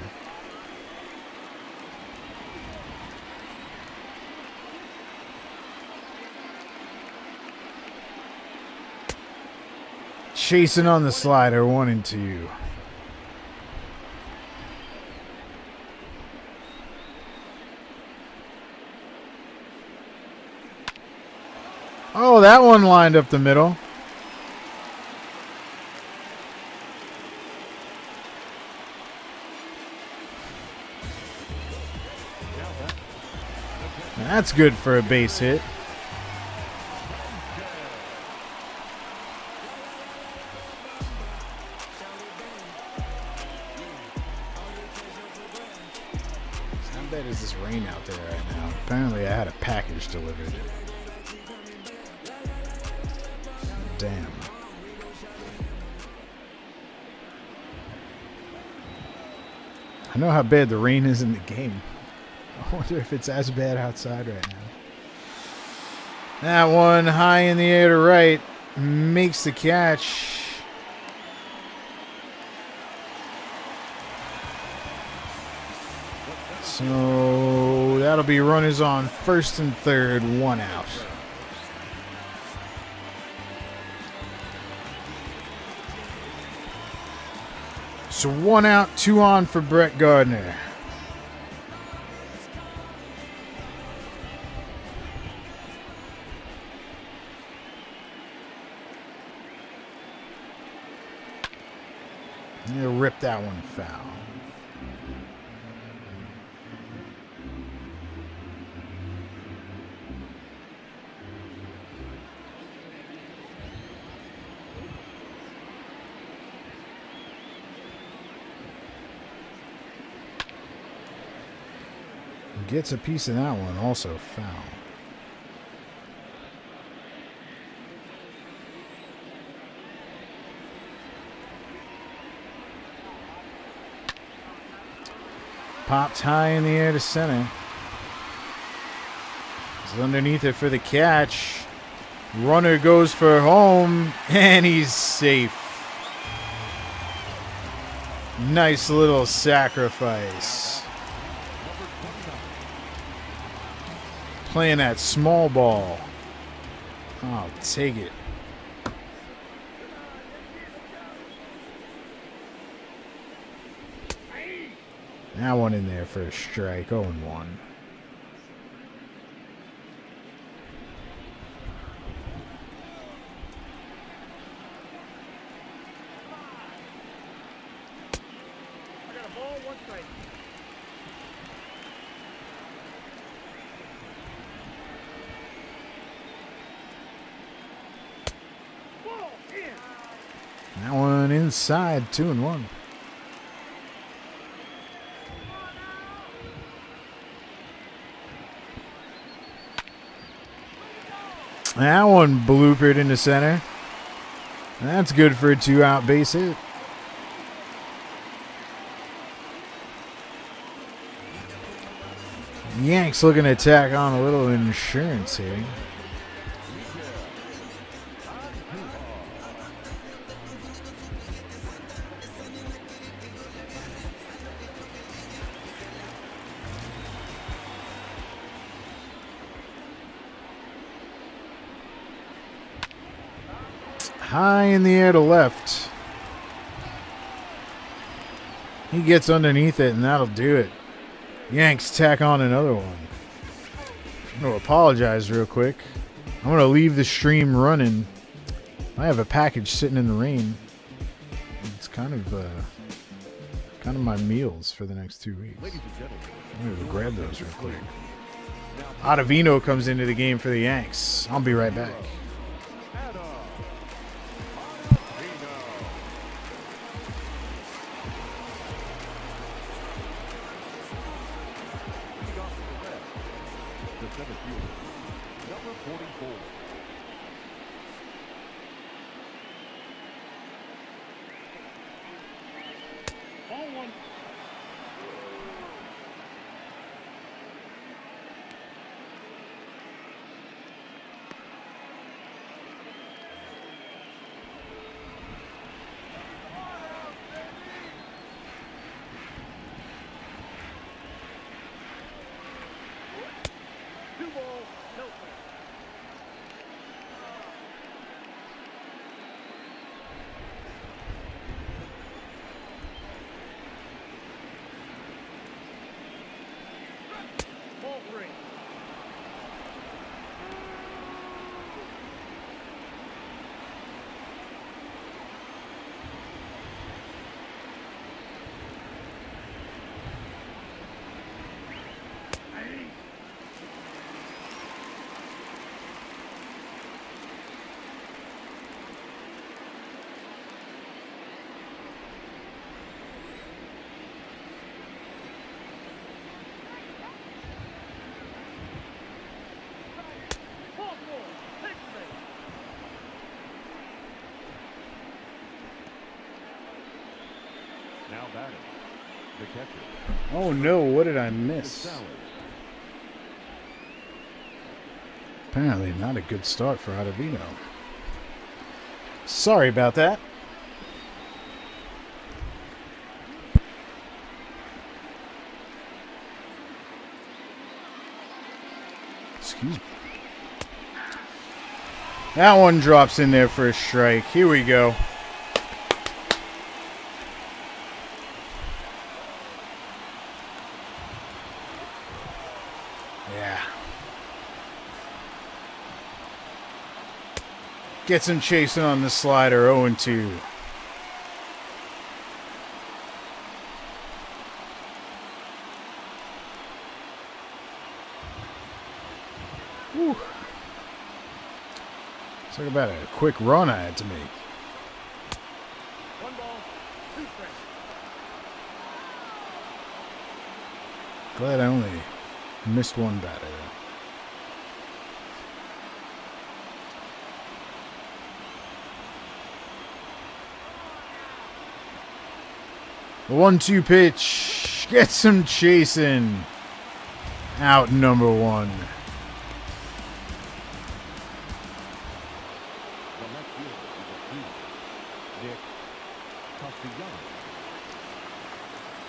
Chasing on the slider, 1-2. Oh, that one lined up the middle. That's good for a base hit. How bad is this rain out there right now? Apparently I had a package delivered. Damn. I know how bad the rain is in the game. I wonder if it's as bad outside right now. That one high in the air to right makes the catch. So that'll be runners on first and third, 1 out. So 1 out, 2 on for Brett Gardner. He'll rip that one foul. Gets a piece of that one, also foul. Popped high in the air to center. He's underneath it for the catch. Runner goes for home, and he's safe. Nice little sacrifice. Playing that small ball. I'll take it. That one in there for a strike. 0-1. I got a ball, 1 strike. Ball in. That one inside. 2-1. That one bloopered into center. That's good for a 2-out base hit. Yanks looking to tack on a little insurance here. High in the air to left. He gets underneath it, and that'll do it. Yanks tack on another one. I'm going to apologize real quick. I'm going to leave the stream running. I have a package sitting in the rain. It's kind of my meals for the next 2 weeks. Ladies and gentlemen, I'm going to grab those real quick. Ottavino comes into the game for the Yanks. I'll be right back. number 44. Ball 1. Two balls, no strike. Ball 3. Ball 4. Pitch me. Now batting, the catcher, Oh no, what did I miss? Salad. Apparently not a good start for Ottavino. Sorry about that. Excuse me. That one drops in there for a strike. Here we go. Yeah. Gets him chasing on the slider, 0-2. Whew. Talk about a quick run I had to make. 1 ball, 2 strikes. Glad I only missed one batter. The 1-2 pitch Get some chasing. Out number one. The left fielder is a two. Nick Castellanos.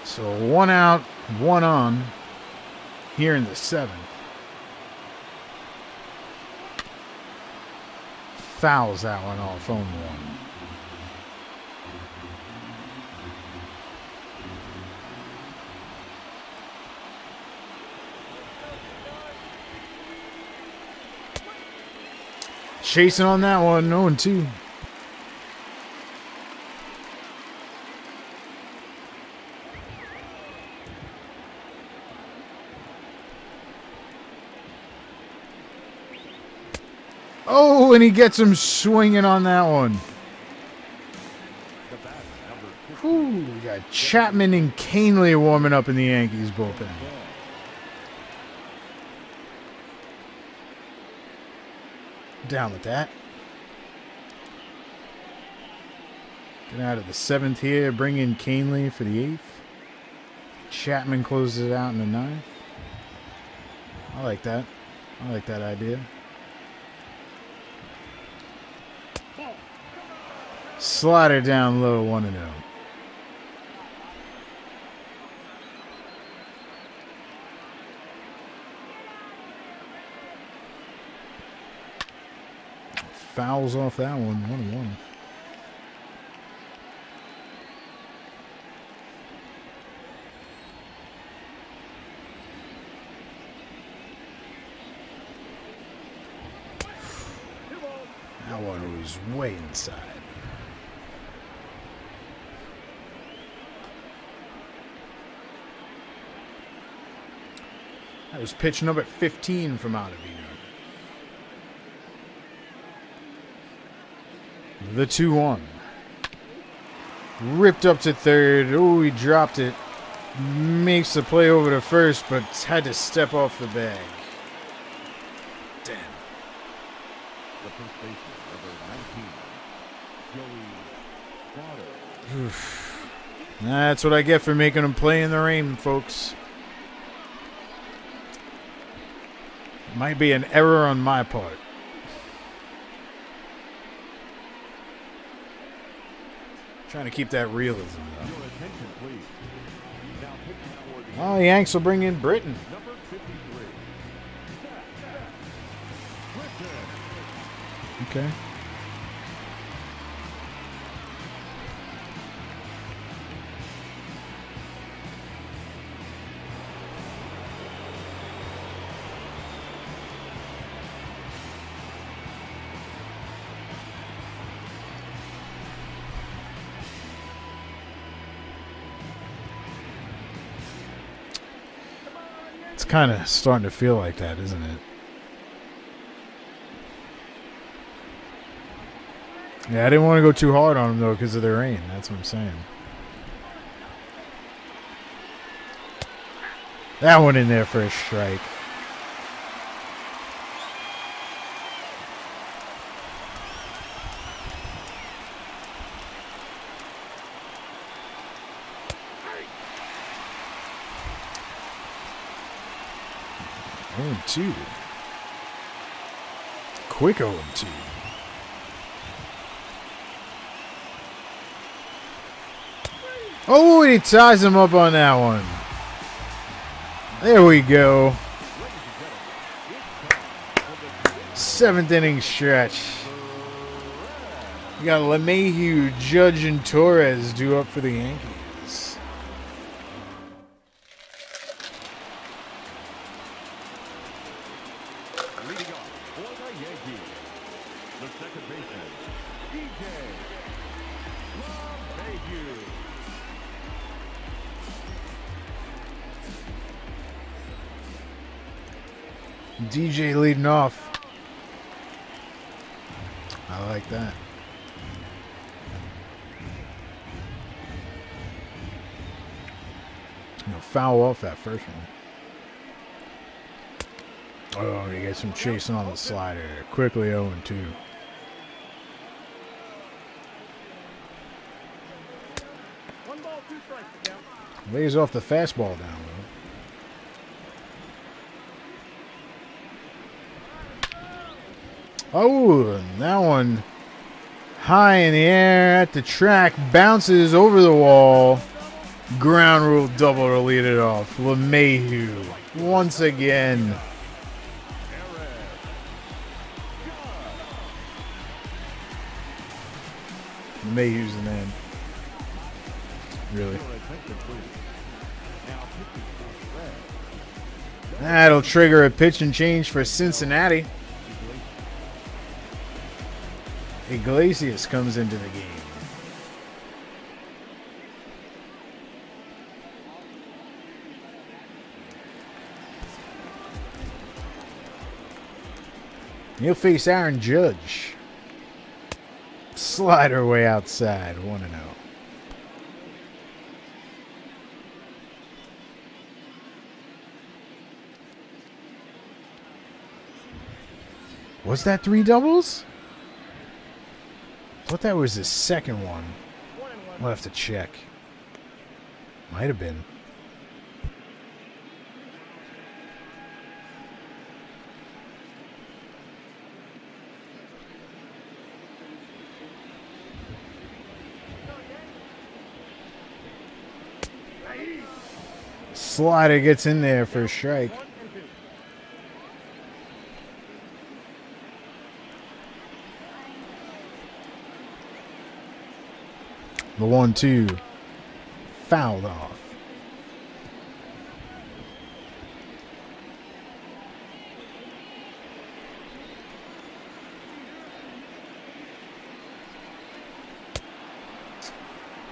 So 1 out, 1 on. Here in the 7th. Fouls that one off on 1. Chasing on that one, 0-2. Oh, and he gets him swinging on that one. The batter, number 15. Whew, we got Chapman and Canely warming up in the Yankees bullpen. Down with that. Get out of the 7th here. Bring in Canely for the 8th. Chapman closes it out in the 9th. I like that. I like that idea. Slider down low, 1-0. Fouls off that one, 1-1. That one was way inside. That was pitch number 15 from Ottavino. The 2-1. Ripped up to third. Oh, he dropped it. Makes the play over to first, but had to step off the bag. Damn. The first baseman, number 19, Joey Votto. Oof. That's what I get for making him play in the rain, folks. Might be an error on my part. Trying to keep that realism, though. Your attention, please. Now pitching for the Oh, Yanks will bring in Britton. number 53. Britton. Okay. It's kind of starting to feel like that, isn't it? Yeah, I didn't want to go too hard on him, though, because of the rain. That's what I'm saying. That one in there for a strike. Oh, 2. Quick 0-2. Oh, he ties him up on that one. There we go. 7th inning stretch. We got LeMahieu, Judge, and Torres due up for the Yankees. Leading off for the Yankees, the second baseman, DJ leading off. I like that. Foul off that first one. Oh, he gets some chasing on the slider. Quickly 0-2. One ball, 2 strikes again. Lays off the fastball down low. Oh, and that one high in the air at the track, bounces over the wall. Ground rule double to lead it off. LeMahieu once again. LeMahieu's the man. Really. That'll trigger a pitch and change for Cincinnati. Iglesias comes into the game. He'll face Aaron Judge. Slider way outside, 1-0. Was that 3 doubles? I thought that was his second one. We'll have to check. Might have been. Slider gets in there for a strike. The 1-2 fouled off.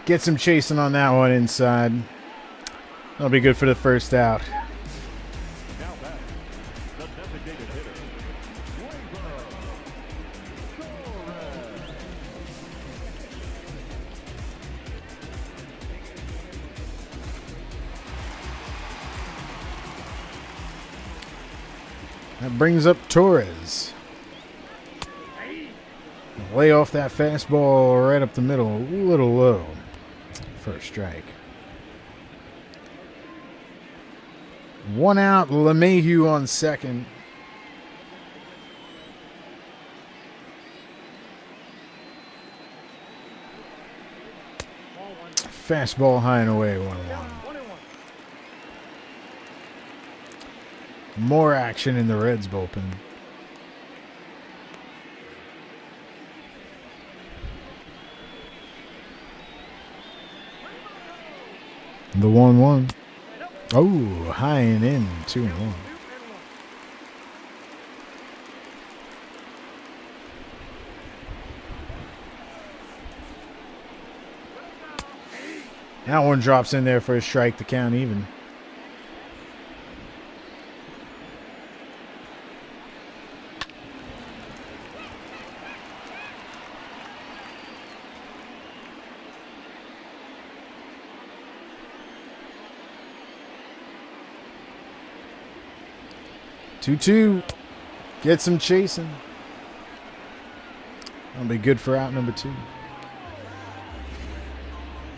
Get some chasing on that one inside. That'll be good for the first out. Now back, the designated hitter, That brings up Torres. Lay off that fastball right up the middle, a little low for a strike. 1 out, LeMahieu on second. Fastball high and away, 1-1. More action in the Reds bullpen. The 1-1. Oh, high and in, 2-1. That one drops in there for a strike to count even. Two. Get some chasing. That'll be good for out number 2.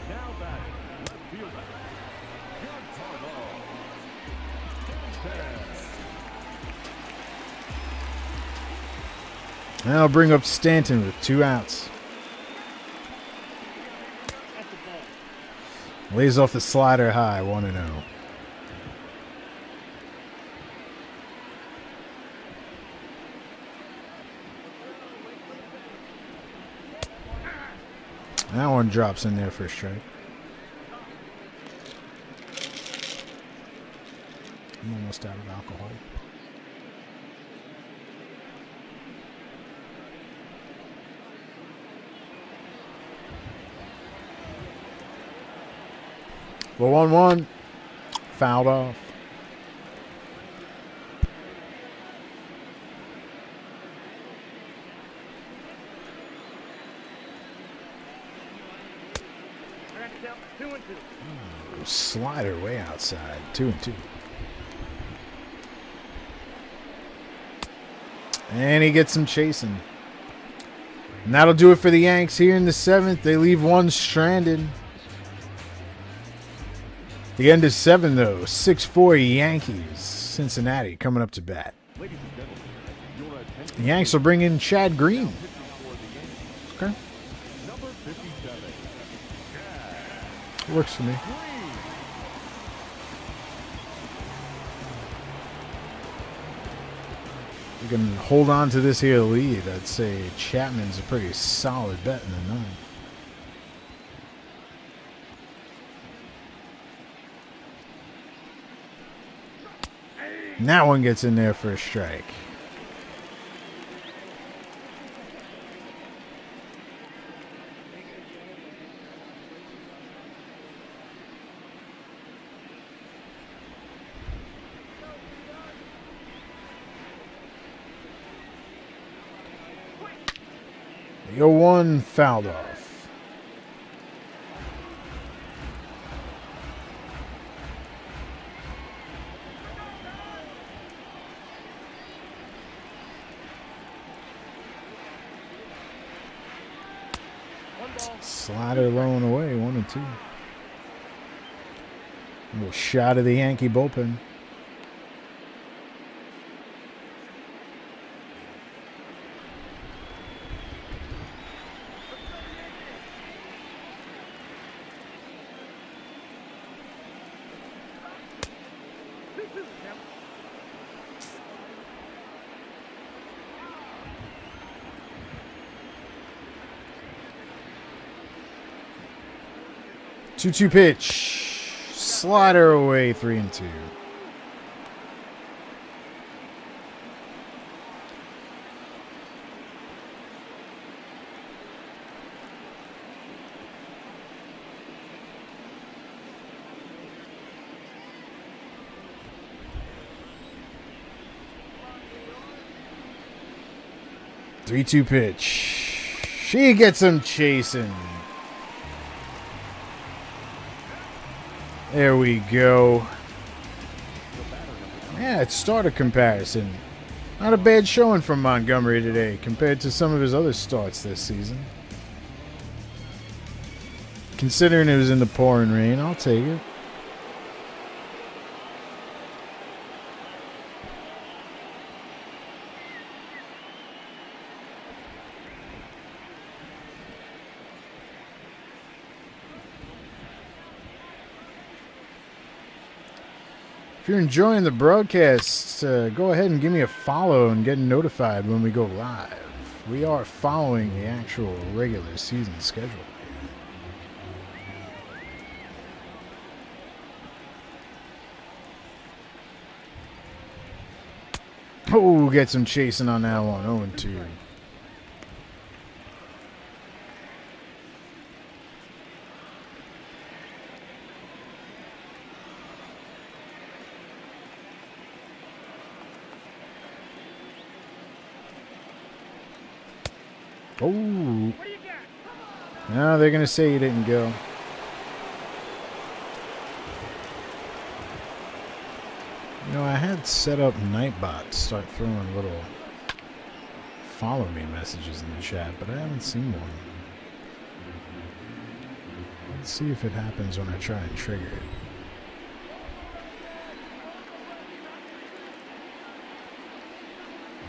now back, left fielder, That'll bring up Stanton with 2 outs. Lays off the slider high, 1-0. That one drops in there for a strike. I'm almost out of alcohol. The 1-1 fouled off. Slider way outside, 2-2. And he gets some chasing. And that'll do it for the Yanks here in the 7th. They leave one stranded. The end is 7, though. 6-4 Yankees. Cincinnati coming up to bat. Ladies and gentlemen, your attention. The Yanks will bring in Chad Green. Pitching for the Yankees, Okay. number 57. Works for me. We can hold on to this here lead. I'd say Chapman's a pretty solid bet in the ninth. And that one gets in there for a strike. The 0-1 fouled off. Slider low and away, 1-2. A little shot of the Yankee bullpen. Two-two pitch. Slider away, 3-2. Three-two pitch. She gets him chasing. There we go. Yeah, it's starter comparison. Not a bad showing from Montgomery today compared to some of his other starts this season. Considering it was in the pouring rain, I'll take it. If you're enjoying the broadcast, go ahead and give me a follow and get notified when we go live. We are following the actual regular season schedule. Oh, get some chasing on that one. 0-2. Oh, no, they're going to say you didn't go. You know, I had set up Nightbot to start throwing little follow me messages in the chat, but I haven't seen one. Let's see if it happens when I try and trigger it.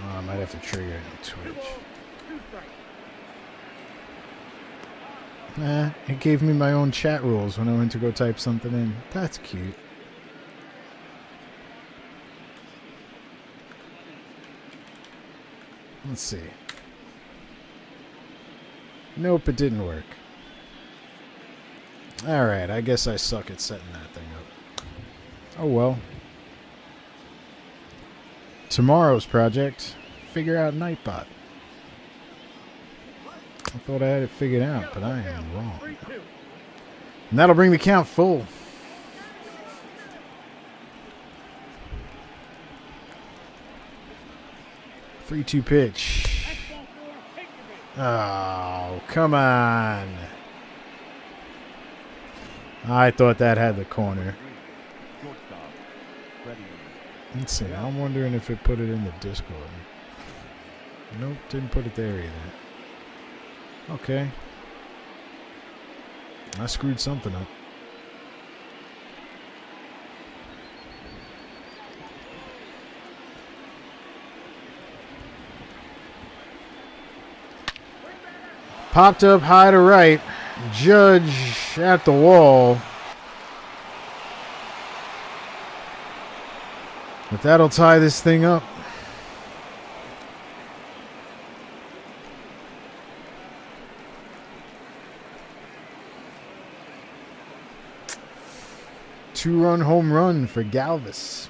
Oh, I might have to trigger it in Twitch. Nah, it gave me my own chat rules when I went to go type something in. That's cute. Let's see. Nope, it didn't work. Alright, I guess I suck at setting that thing up. Oh well. Tomorrow's project, figure out Nightbot. I thought I had it figured out, but I am wrong. And that'll bring the count full. Three-two pitch. Oh, come on. I thought that had the corner. Let's see. I'm wondering if it put it in the Discord. Nope, didn't put it there either. Okay. I screwed something up. Popped up high to right. Judge at the wall. But that'll tie this thing up. Two-run home run for Galvis.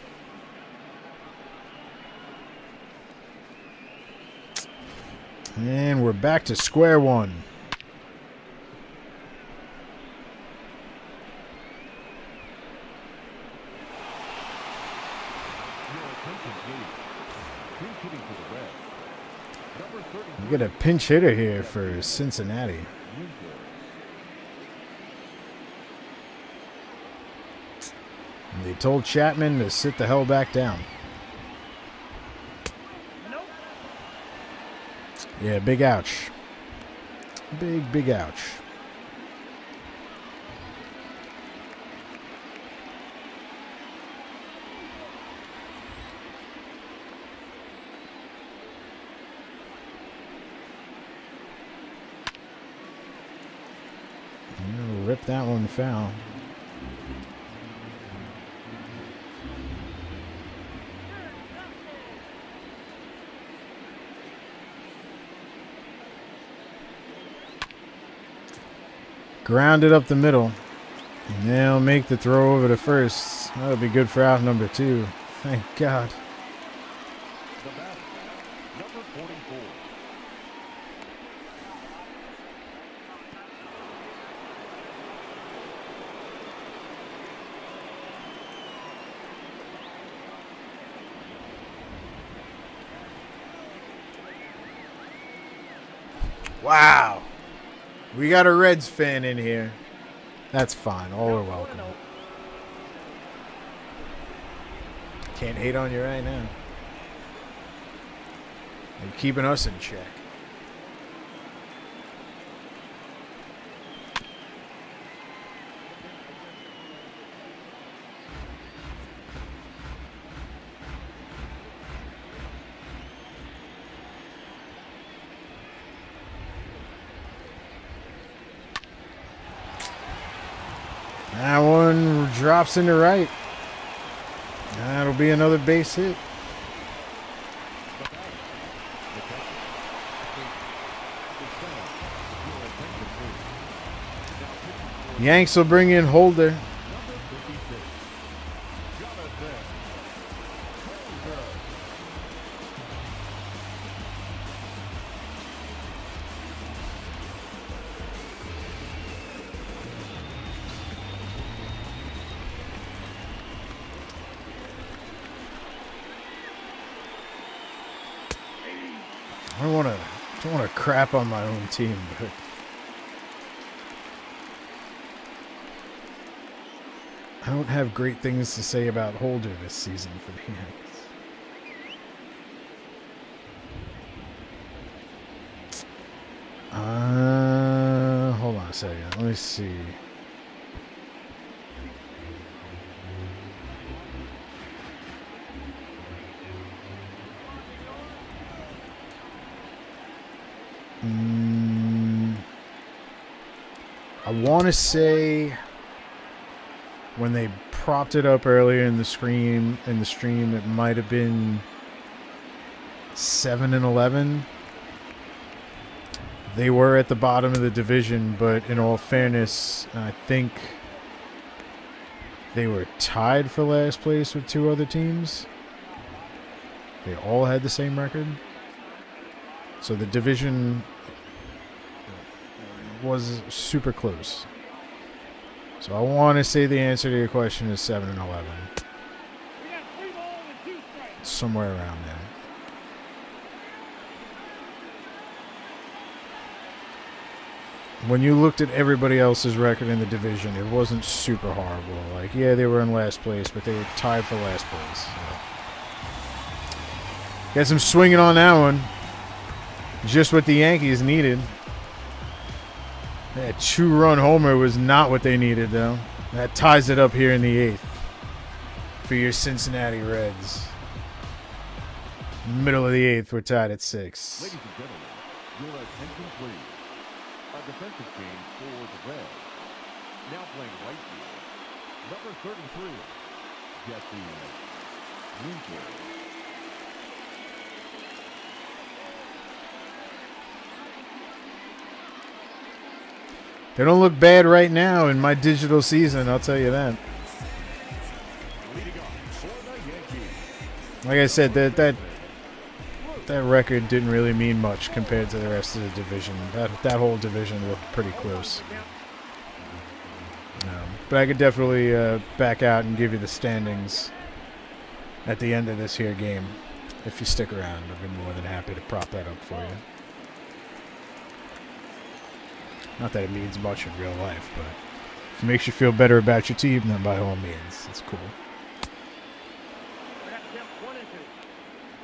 And we're back to square one. We get a pinch hitter here for Cincinnati. And they told Chapman to sit the hell back down. Yeah, big ouch. Big ouch. Rip that one foul. Grounded up the middle. And they'll make the throw over to first. That'll be good for out number 2. Thank God. The batter, number 44. Wow. We got a Reds fan in here. That's fine. All are welcome. Can't hate on you right now. You're keeping us in check. That one drops into right. That'll be another base hit. Yanks will bring in Holder. I don't want to crap on my own team, but I don't have great things to say about Holder this season for the Yankees. Hold on a second. Let me see. I want to say when they propped it up earlier in the stream, it might have been 7-11. They were at the bottom of the division, but in all fairness, I think they were tied for last place with 2 other teams. They all had the same record. So the division was super close. So I want to say the answer to your question is 7-11. Somewhere around there. When you looked at everybody else's record in the division, it wasn't super horrible. Like, yeah, they were in last place, but they were tied for last place. So. Got some swinging on that one. Just what the Yankees needed. That 2-run homer was not what they needed, though. That ties it up here in the 8th for your Cincinnati Reds. Middle of the 8th, we're tied at 6. Ladies and gentlemen, your attention please. A defensive change for the Reds. Now playing right field. Number 33, Jesse Winker. They don't look bad right now in my digital season, I'll tell you that. Leading off for the Yankees. Like I said, that record didn't really mean much compared to the rest of the division. That whole division looked pretty close. But I could definitely back out and give you the standings at the end of this here game. If you stick around, I'd be more than happy to prop that up for you. Not that it means much in real life, but if it makes you feel better about your team, then by all means, it's cool.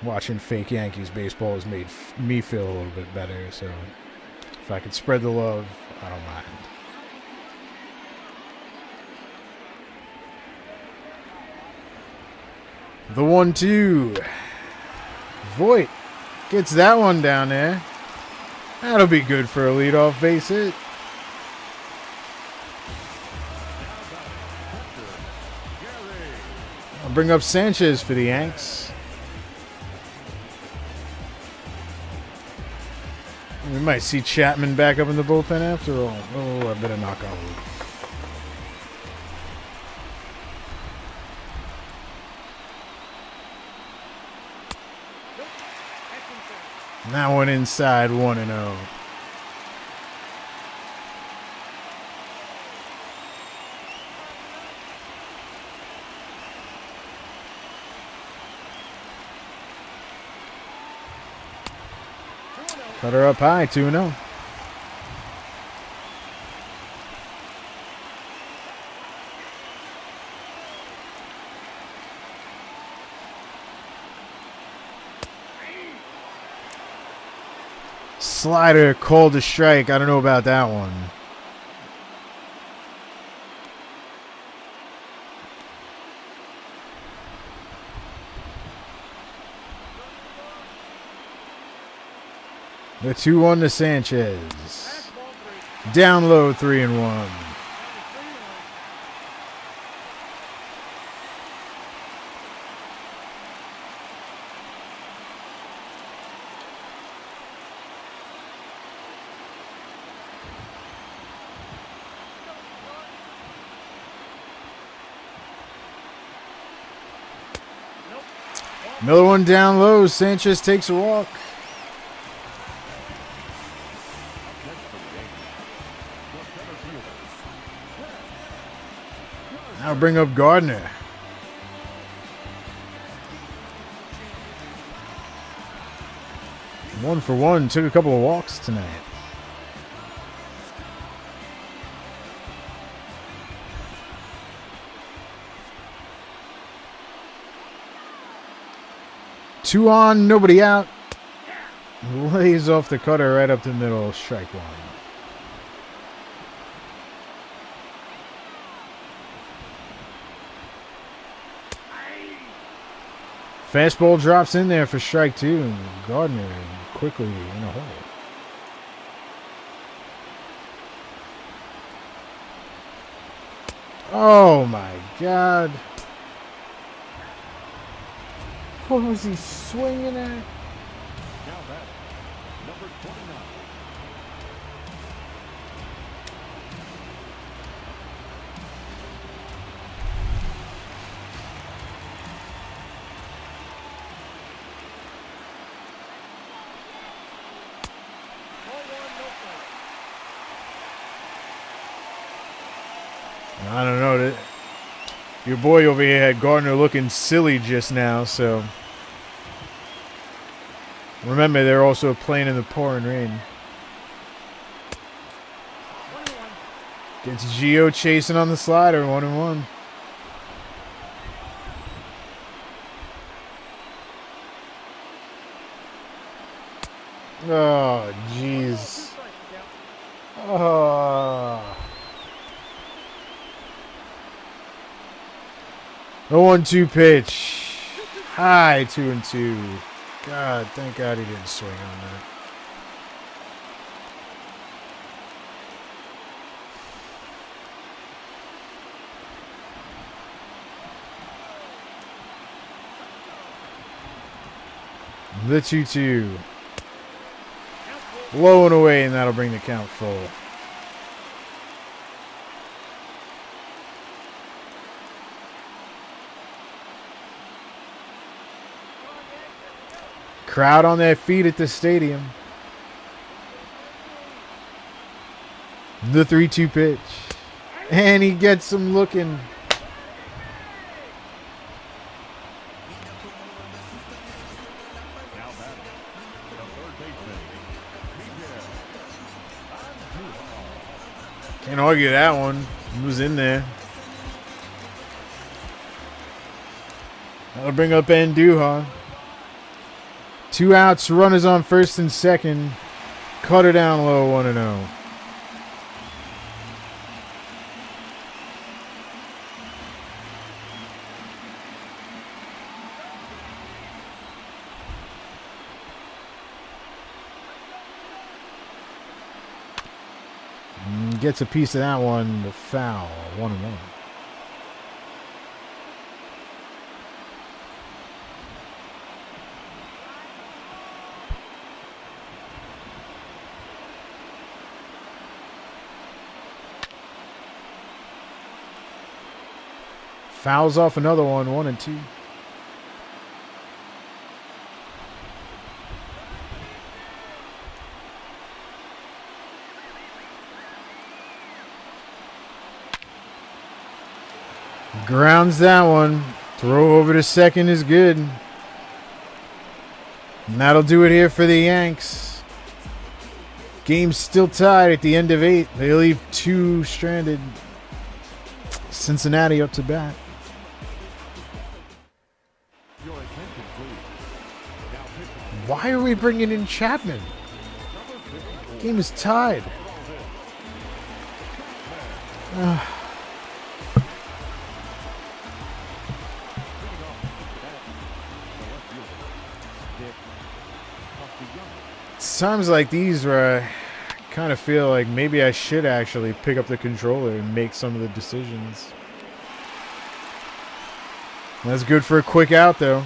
Watching fake Yankees baseball has made me feel a little bit better, so if I could spread the love, I don't mind. The 1-2. Voit gets that one down there. That'll be good for a leadoff base hit. I'll bring up Sanchez for the Yanks. We might see Chapman back up in the bullpen after all. Oh, I better knock on wood. And that one inside, 1-0. Cut her up high, 2-0. Slider called a strike. I don't know about that one. The 2-1 to Sanchez. Down low, 3-1. Another one down low. Sanchez takes a walk. Now bring up Gardner. One for one. Took a couple of walks tonight. Two on, nobody out. Lays off the cutter right up the middle. Strike one. Fastball drops in there for strike two. Gardner quickly in a hole. Oh my God. What was he swinging at? Now that number 29. I don't know. Your boy over here had Gardner looking silly just now, so remember they're also playing in the pouring rain. Gets Gio chasing on the slider, 1-1. Oh, jeez. Oh. The 1-2 pitch. High, 2-2. God, thank God he didn't swing on that. The 2-2. Low and away, and that'll bring the count full. Crowd on their feet at the stadium. The 3-2 pitch. And he gets him looking. Can't argue that one. He was in there. That'll bring up Andujar. 2 outs, runners on first and second. Cut her down low, 1-0. Gets a piece of that one, the foul, 1-1. Fouls off another one, 1-2. Grounds that one. Throw over to second is good. And that'll do it here for the Yanks. Game's still tied at the end of 8. They leave 2 stranded. Cincinnati up to bat. Why are we bringing in Chapman? Game is tied. Times like these where I kind of feel like maybe I should actually pick up the controller and make some of the decisions. That's good for a quick out, though.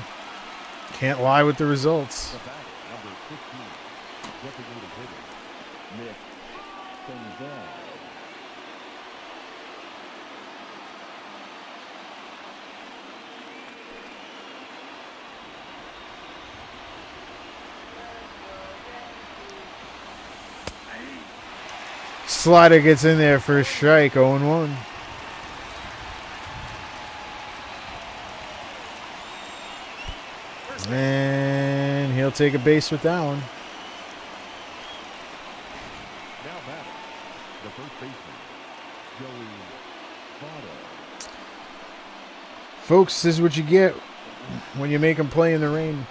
Can't lie with the results. Slider gets in there for a strike, 0-1. And he'll take a base with that one. Now batting, the first baseman, Joey Votto. Folks, this is what you get when you make them play in the rain.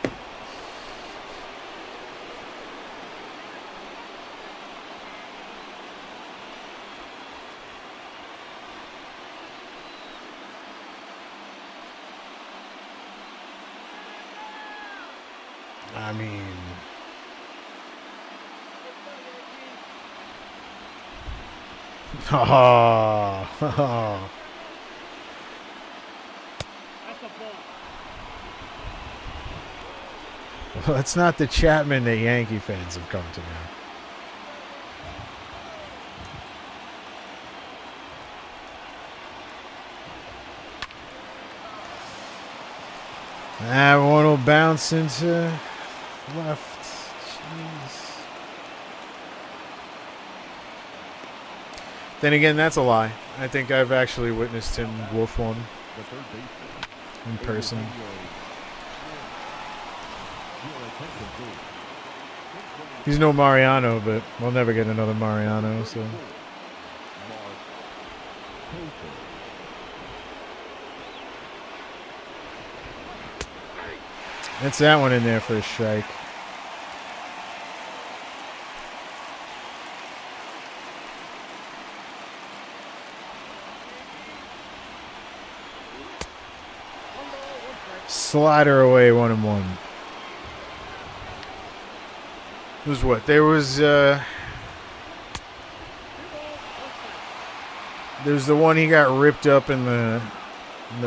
I mean, oh. Well, that's not the Chapman that Yankee fans have come to know. That one will bounce into left. Jeez. Then again, that's a lie. I think I've actually witnessed him wolf one in person. He's no Mariano, but we'll never get another Mariano, so. That's that one in there for a strike. Slider away, 1-1. It was what? There's the one he got ripped up in the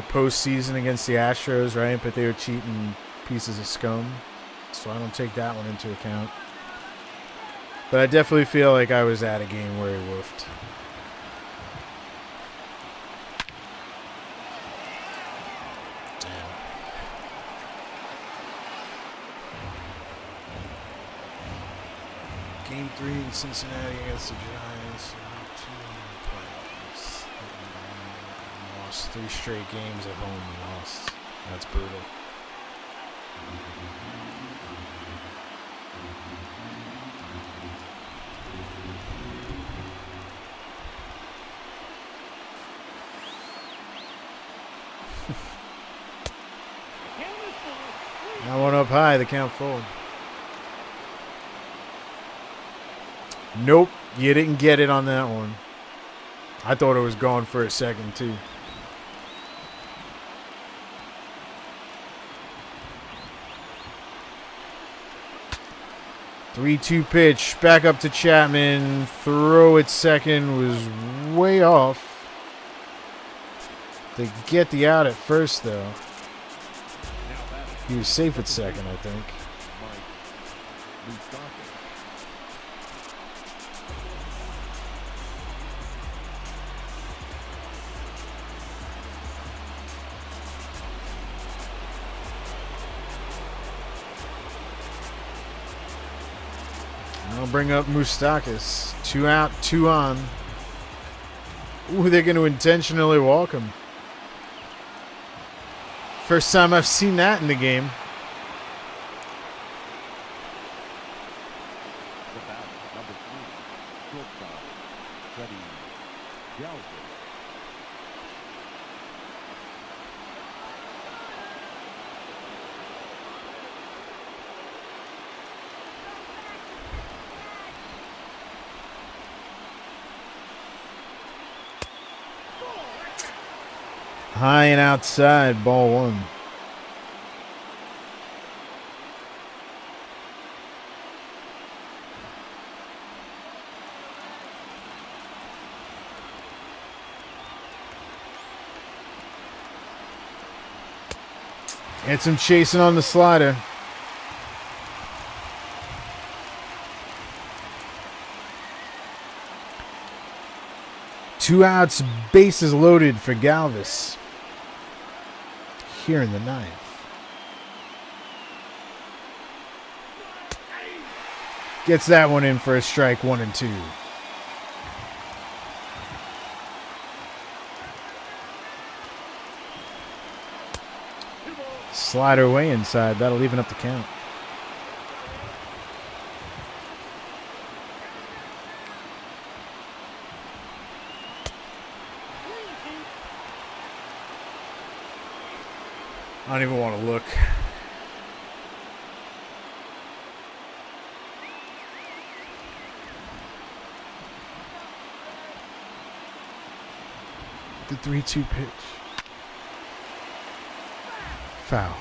postseason against the Astros, right? But they were cheating pieces of scum. so I don't take that one into account. But I definitely feel like I was at a game where he woofed. Damn. Game 3 in Cincinnati against the Giants. 2 playoffs. Lost 3 straight games at home and lost. That's brutal. That one up high, the count full. Nope, you didn't get it on that one. I thought it was gone for a second, too. Three-two pitch, back up to Chapman. Throw at second was way off. They get the out at first, though. He was safe at second, I think. I'll bring up Moustakas. 2 out, 2 on. Ooh, they're going to intentionally walk him. First time I've seen that in the game. High and outside, ball 1. Get some chasing on the slider. Two outs, bases loaded for Galvis. Here in the 9th. Gets that one in for a strike, 1 and 2. Slider way inside. That'll even up the count. I don't even want to look. The 3-2 pitch. Foul.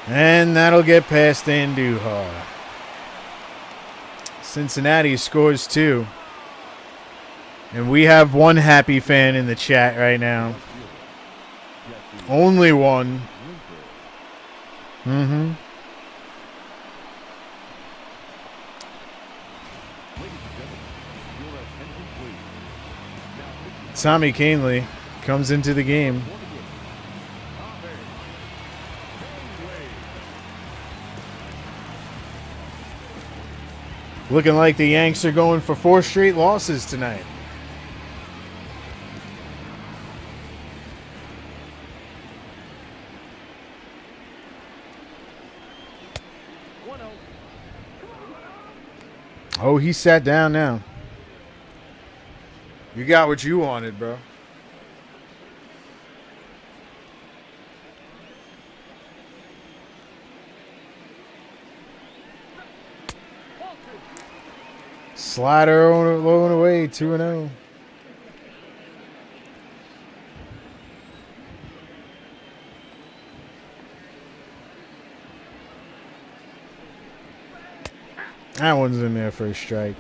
And that'll get past Andujar. Cincinnati scores 2. And we have one happy fan in the chat right now. Only one. Mm-hmm. Tommy Canley comes into the game. Looking like the Yanks are going for 4 straight losses tonight. Oh, he sat down now. You got what you wanted, bro. Slider low and away, 2-0. That one's in there for a strike.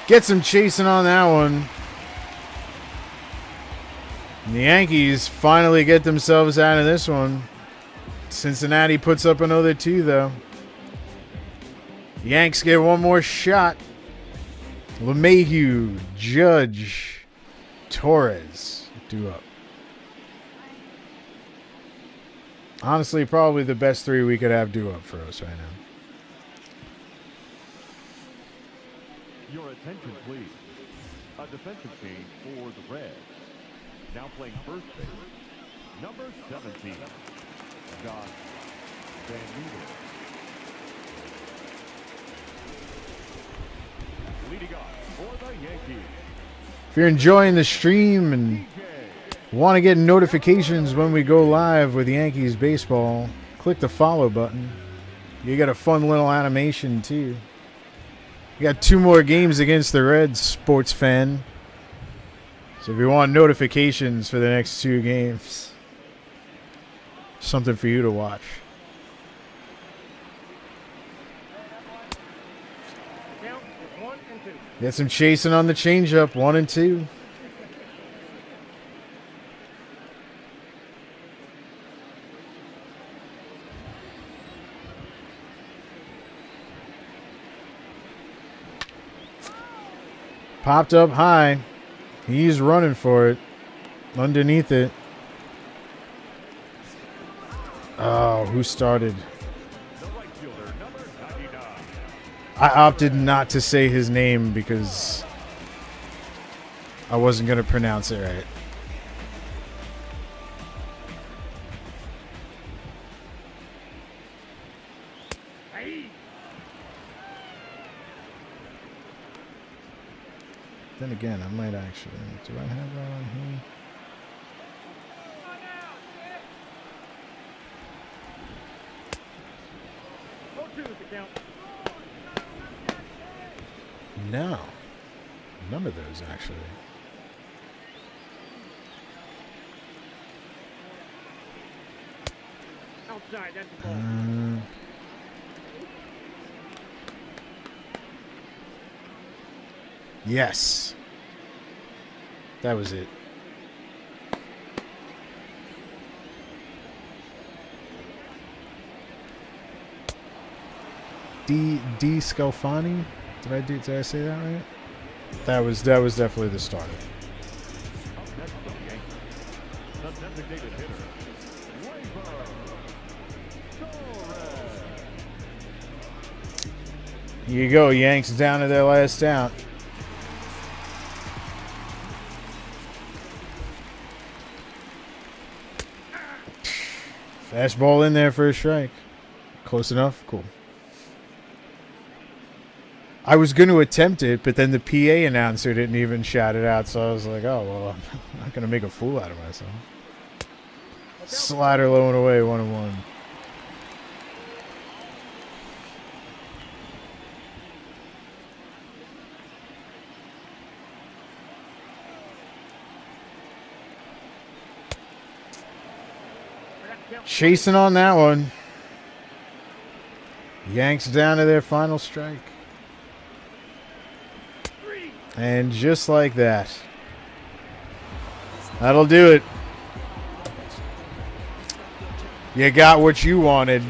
Get some chasing on that one. And the Yankees finally get themselves out of this one. Cincinnati puts up another 2, though. Yanks get one more shot. LeMahieu, Judge, Torres do up. Honestly, probably the best 3 we could have do up for us right now. Your attention, please. A defensive change for the Reds. Now playing first base, number 17, Josh Van Meter. Leading off for the Yankees. If you're enjoying the stream and want to get notifications when we go live with Yankees baseball, click the follow button. You got a fun little animation too. You got 2 more games against the Reds, sports fan. So if you want notifications for the next 2 games, something for you to watch. Count is 1 and 2. Get some chasing on the changeup, 1 and 2. Popped up high. He's running for it. Underneath it. Oh, who started? The right fielder, number 99. I opted not to say his name because I wasn't going to pronounce it right. Hey, Then again, I might actually. Do I have that on here? go 2 is the count. No. None of those, actually. Outside, that's the ball. Yes. That was it. D Scalfani? Did I say that right? That was definitely the starter. Up next for the Yankees, the designated hitter, Torres. Here you go, Yanks down to their last out. Fastball in there for a strike. Close enough? Cool. I was going to attempt it, but then the PA announcer didn't even shout it out, so I was like, oh, well, I'm not going to make a fool out of myself. Slider low and away, 1-1. Chasing on that one. Yanks down to their final strike. And just like that, that'll do it. You got what you wanted.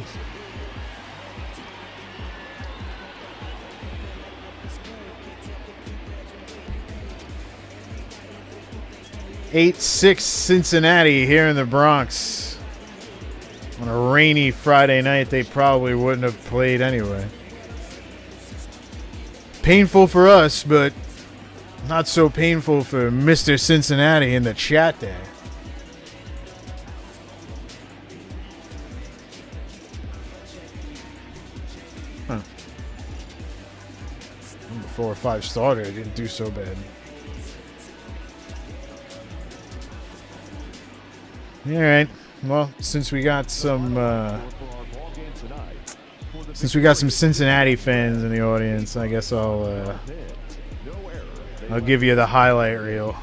Eight 6 Cincinnati here in the Bronx. On a rainy Friday night, they probably wouldn't have played anyway. Painful for us, but not so painful for Mr. Cincinnati in the chat there. Huh. 4 or 5 starter. It didn't do so bad. All right. Well, since we got some Cincinnati fans in the audience, I guess I'll give you the highlight reel.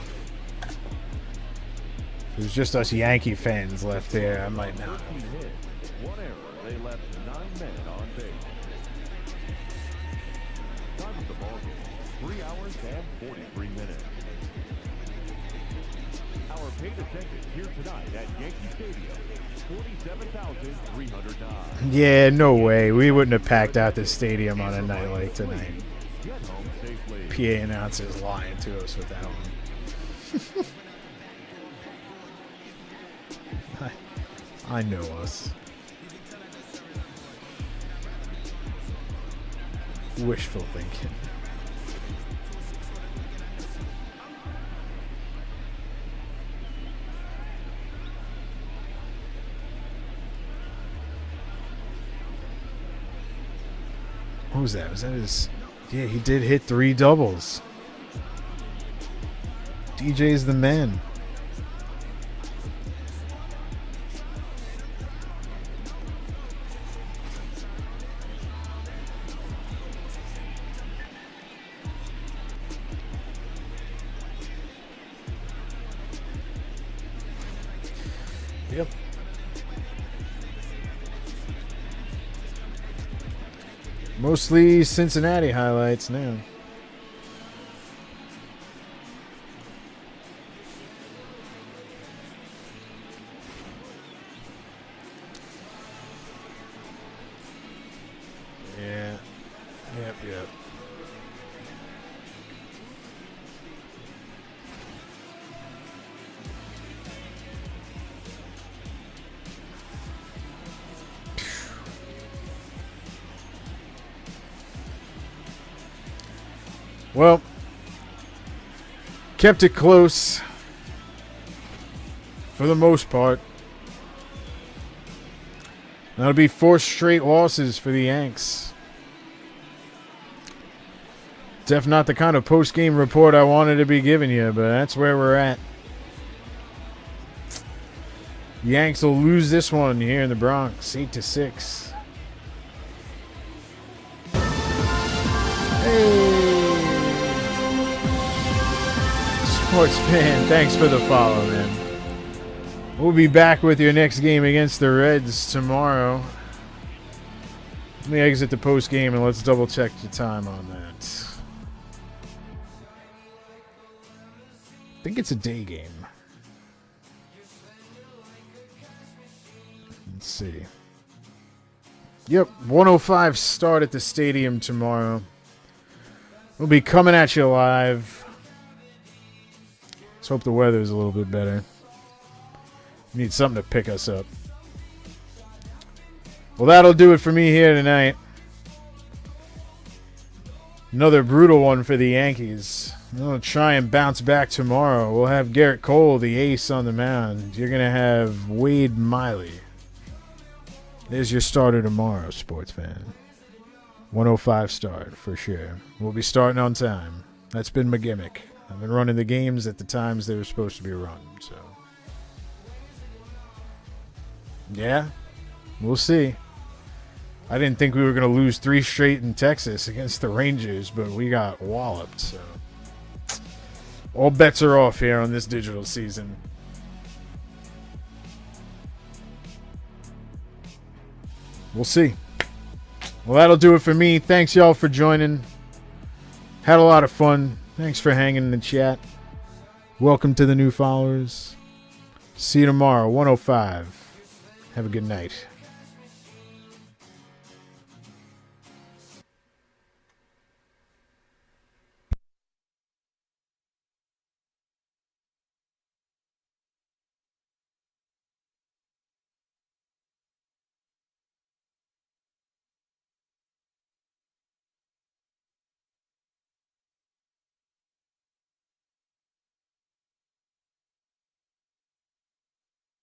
If there's just us Yankee fans left here, I might not. One error. They left 9 men on base. Time of the ball game, 3 hours and 43 minutes. Our paid attendance here tonight at Yankee Stadium, 47,309. Yeah, no way. We wouldn't have packed out this stadium on a night like tonight. Get home safely. PA announcer's lying to us with that one. I know us. Wishful thinking. What was that? Was that his... Yeah, he did hit 3 doubles. DJ's the man. Yep. Mostly Cincinnati highlights now. Yeah. Yep. Well, kept it close for the most part. That'll be 4 straight losses for the Yanks. Definitely not the kind of post-game report I wanted to be giving you, but that's where we're at. Yanks will lose this one here in the Bronx, 8-6. Hey! Sports fan, thanks for the follow, man. We'll be back with your next game against the Reds tomorrow. Let me exit the post game and let's double check the time on that. I think it's a day game. Let's see. Yep, 1:05 start at the stadium tomorrow. We'll be coming at you live. Let's hope the weather's a little bit better. We need something to pick us up. Well, that'll do it for me here tonight. Another brutal one for the Yankees. We'll try and bounce back tomorrow. We'll have Garrett Cole, the ace, on the mound. You're going to have Wade Miley. There's your starter tomorrow, sports fan. 1:05 start, for sure. We'll be starting on time. That's been my gimmick. I've been running the games at the times they were supposed to be run, so... Yeah, we'll see. I didn't think we were going to lose 3 straight in Texas against the Rangers, but we got walloped, so... All bets are off here on this digital season. We'll see. Well, that'll do it for me. Thanks, y'all, for joining. Had a lot of fun. Thanks for hanging in the chat. Welcome to the new followers. See you tomorrow, 1:05. Have a good night.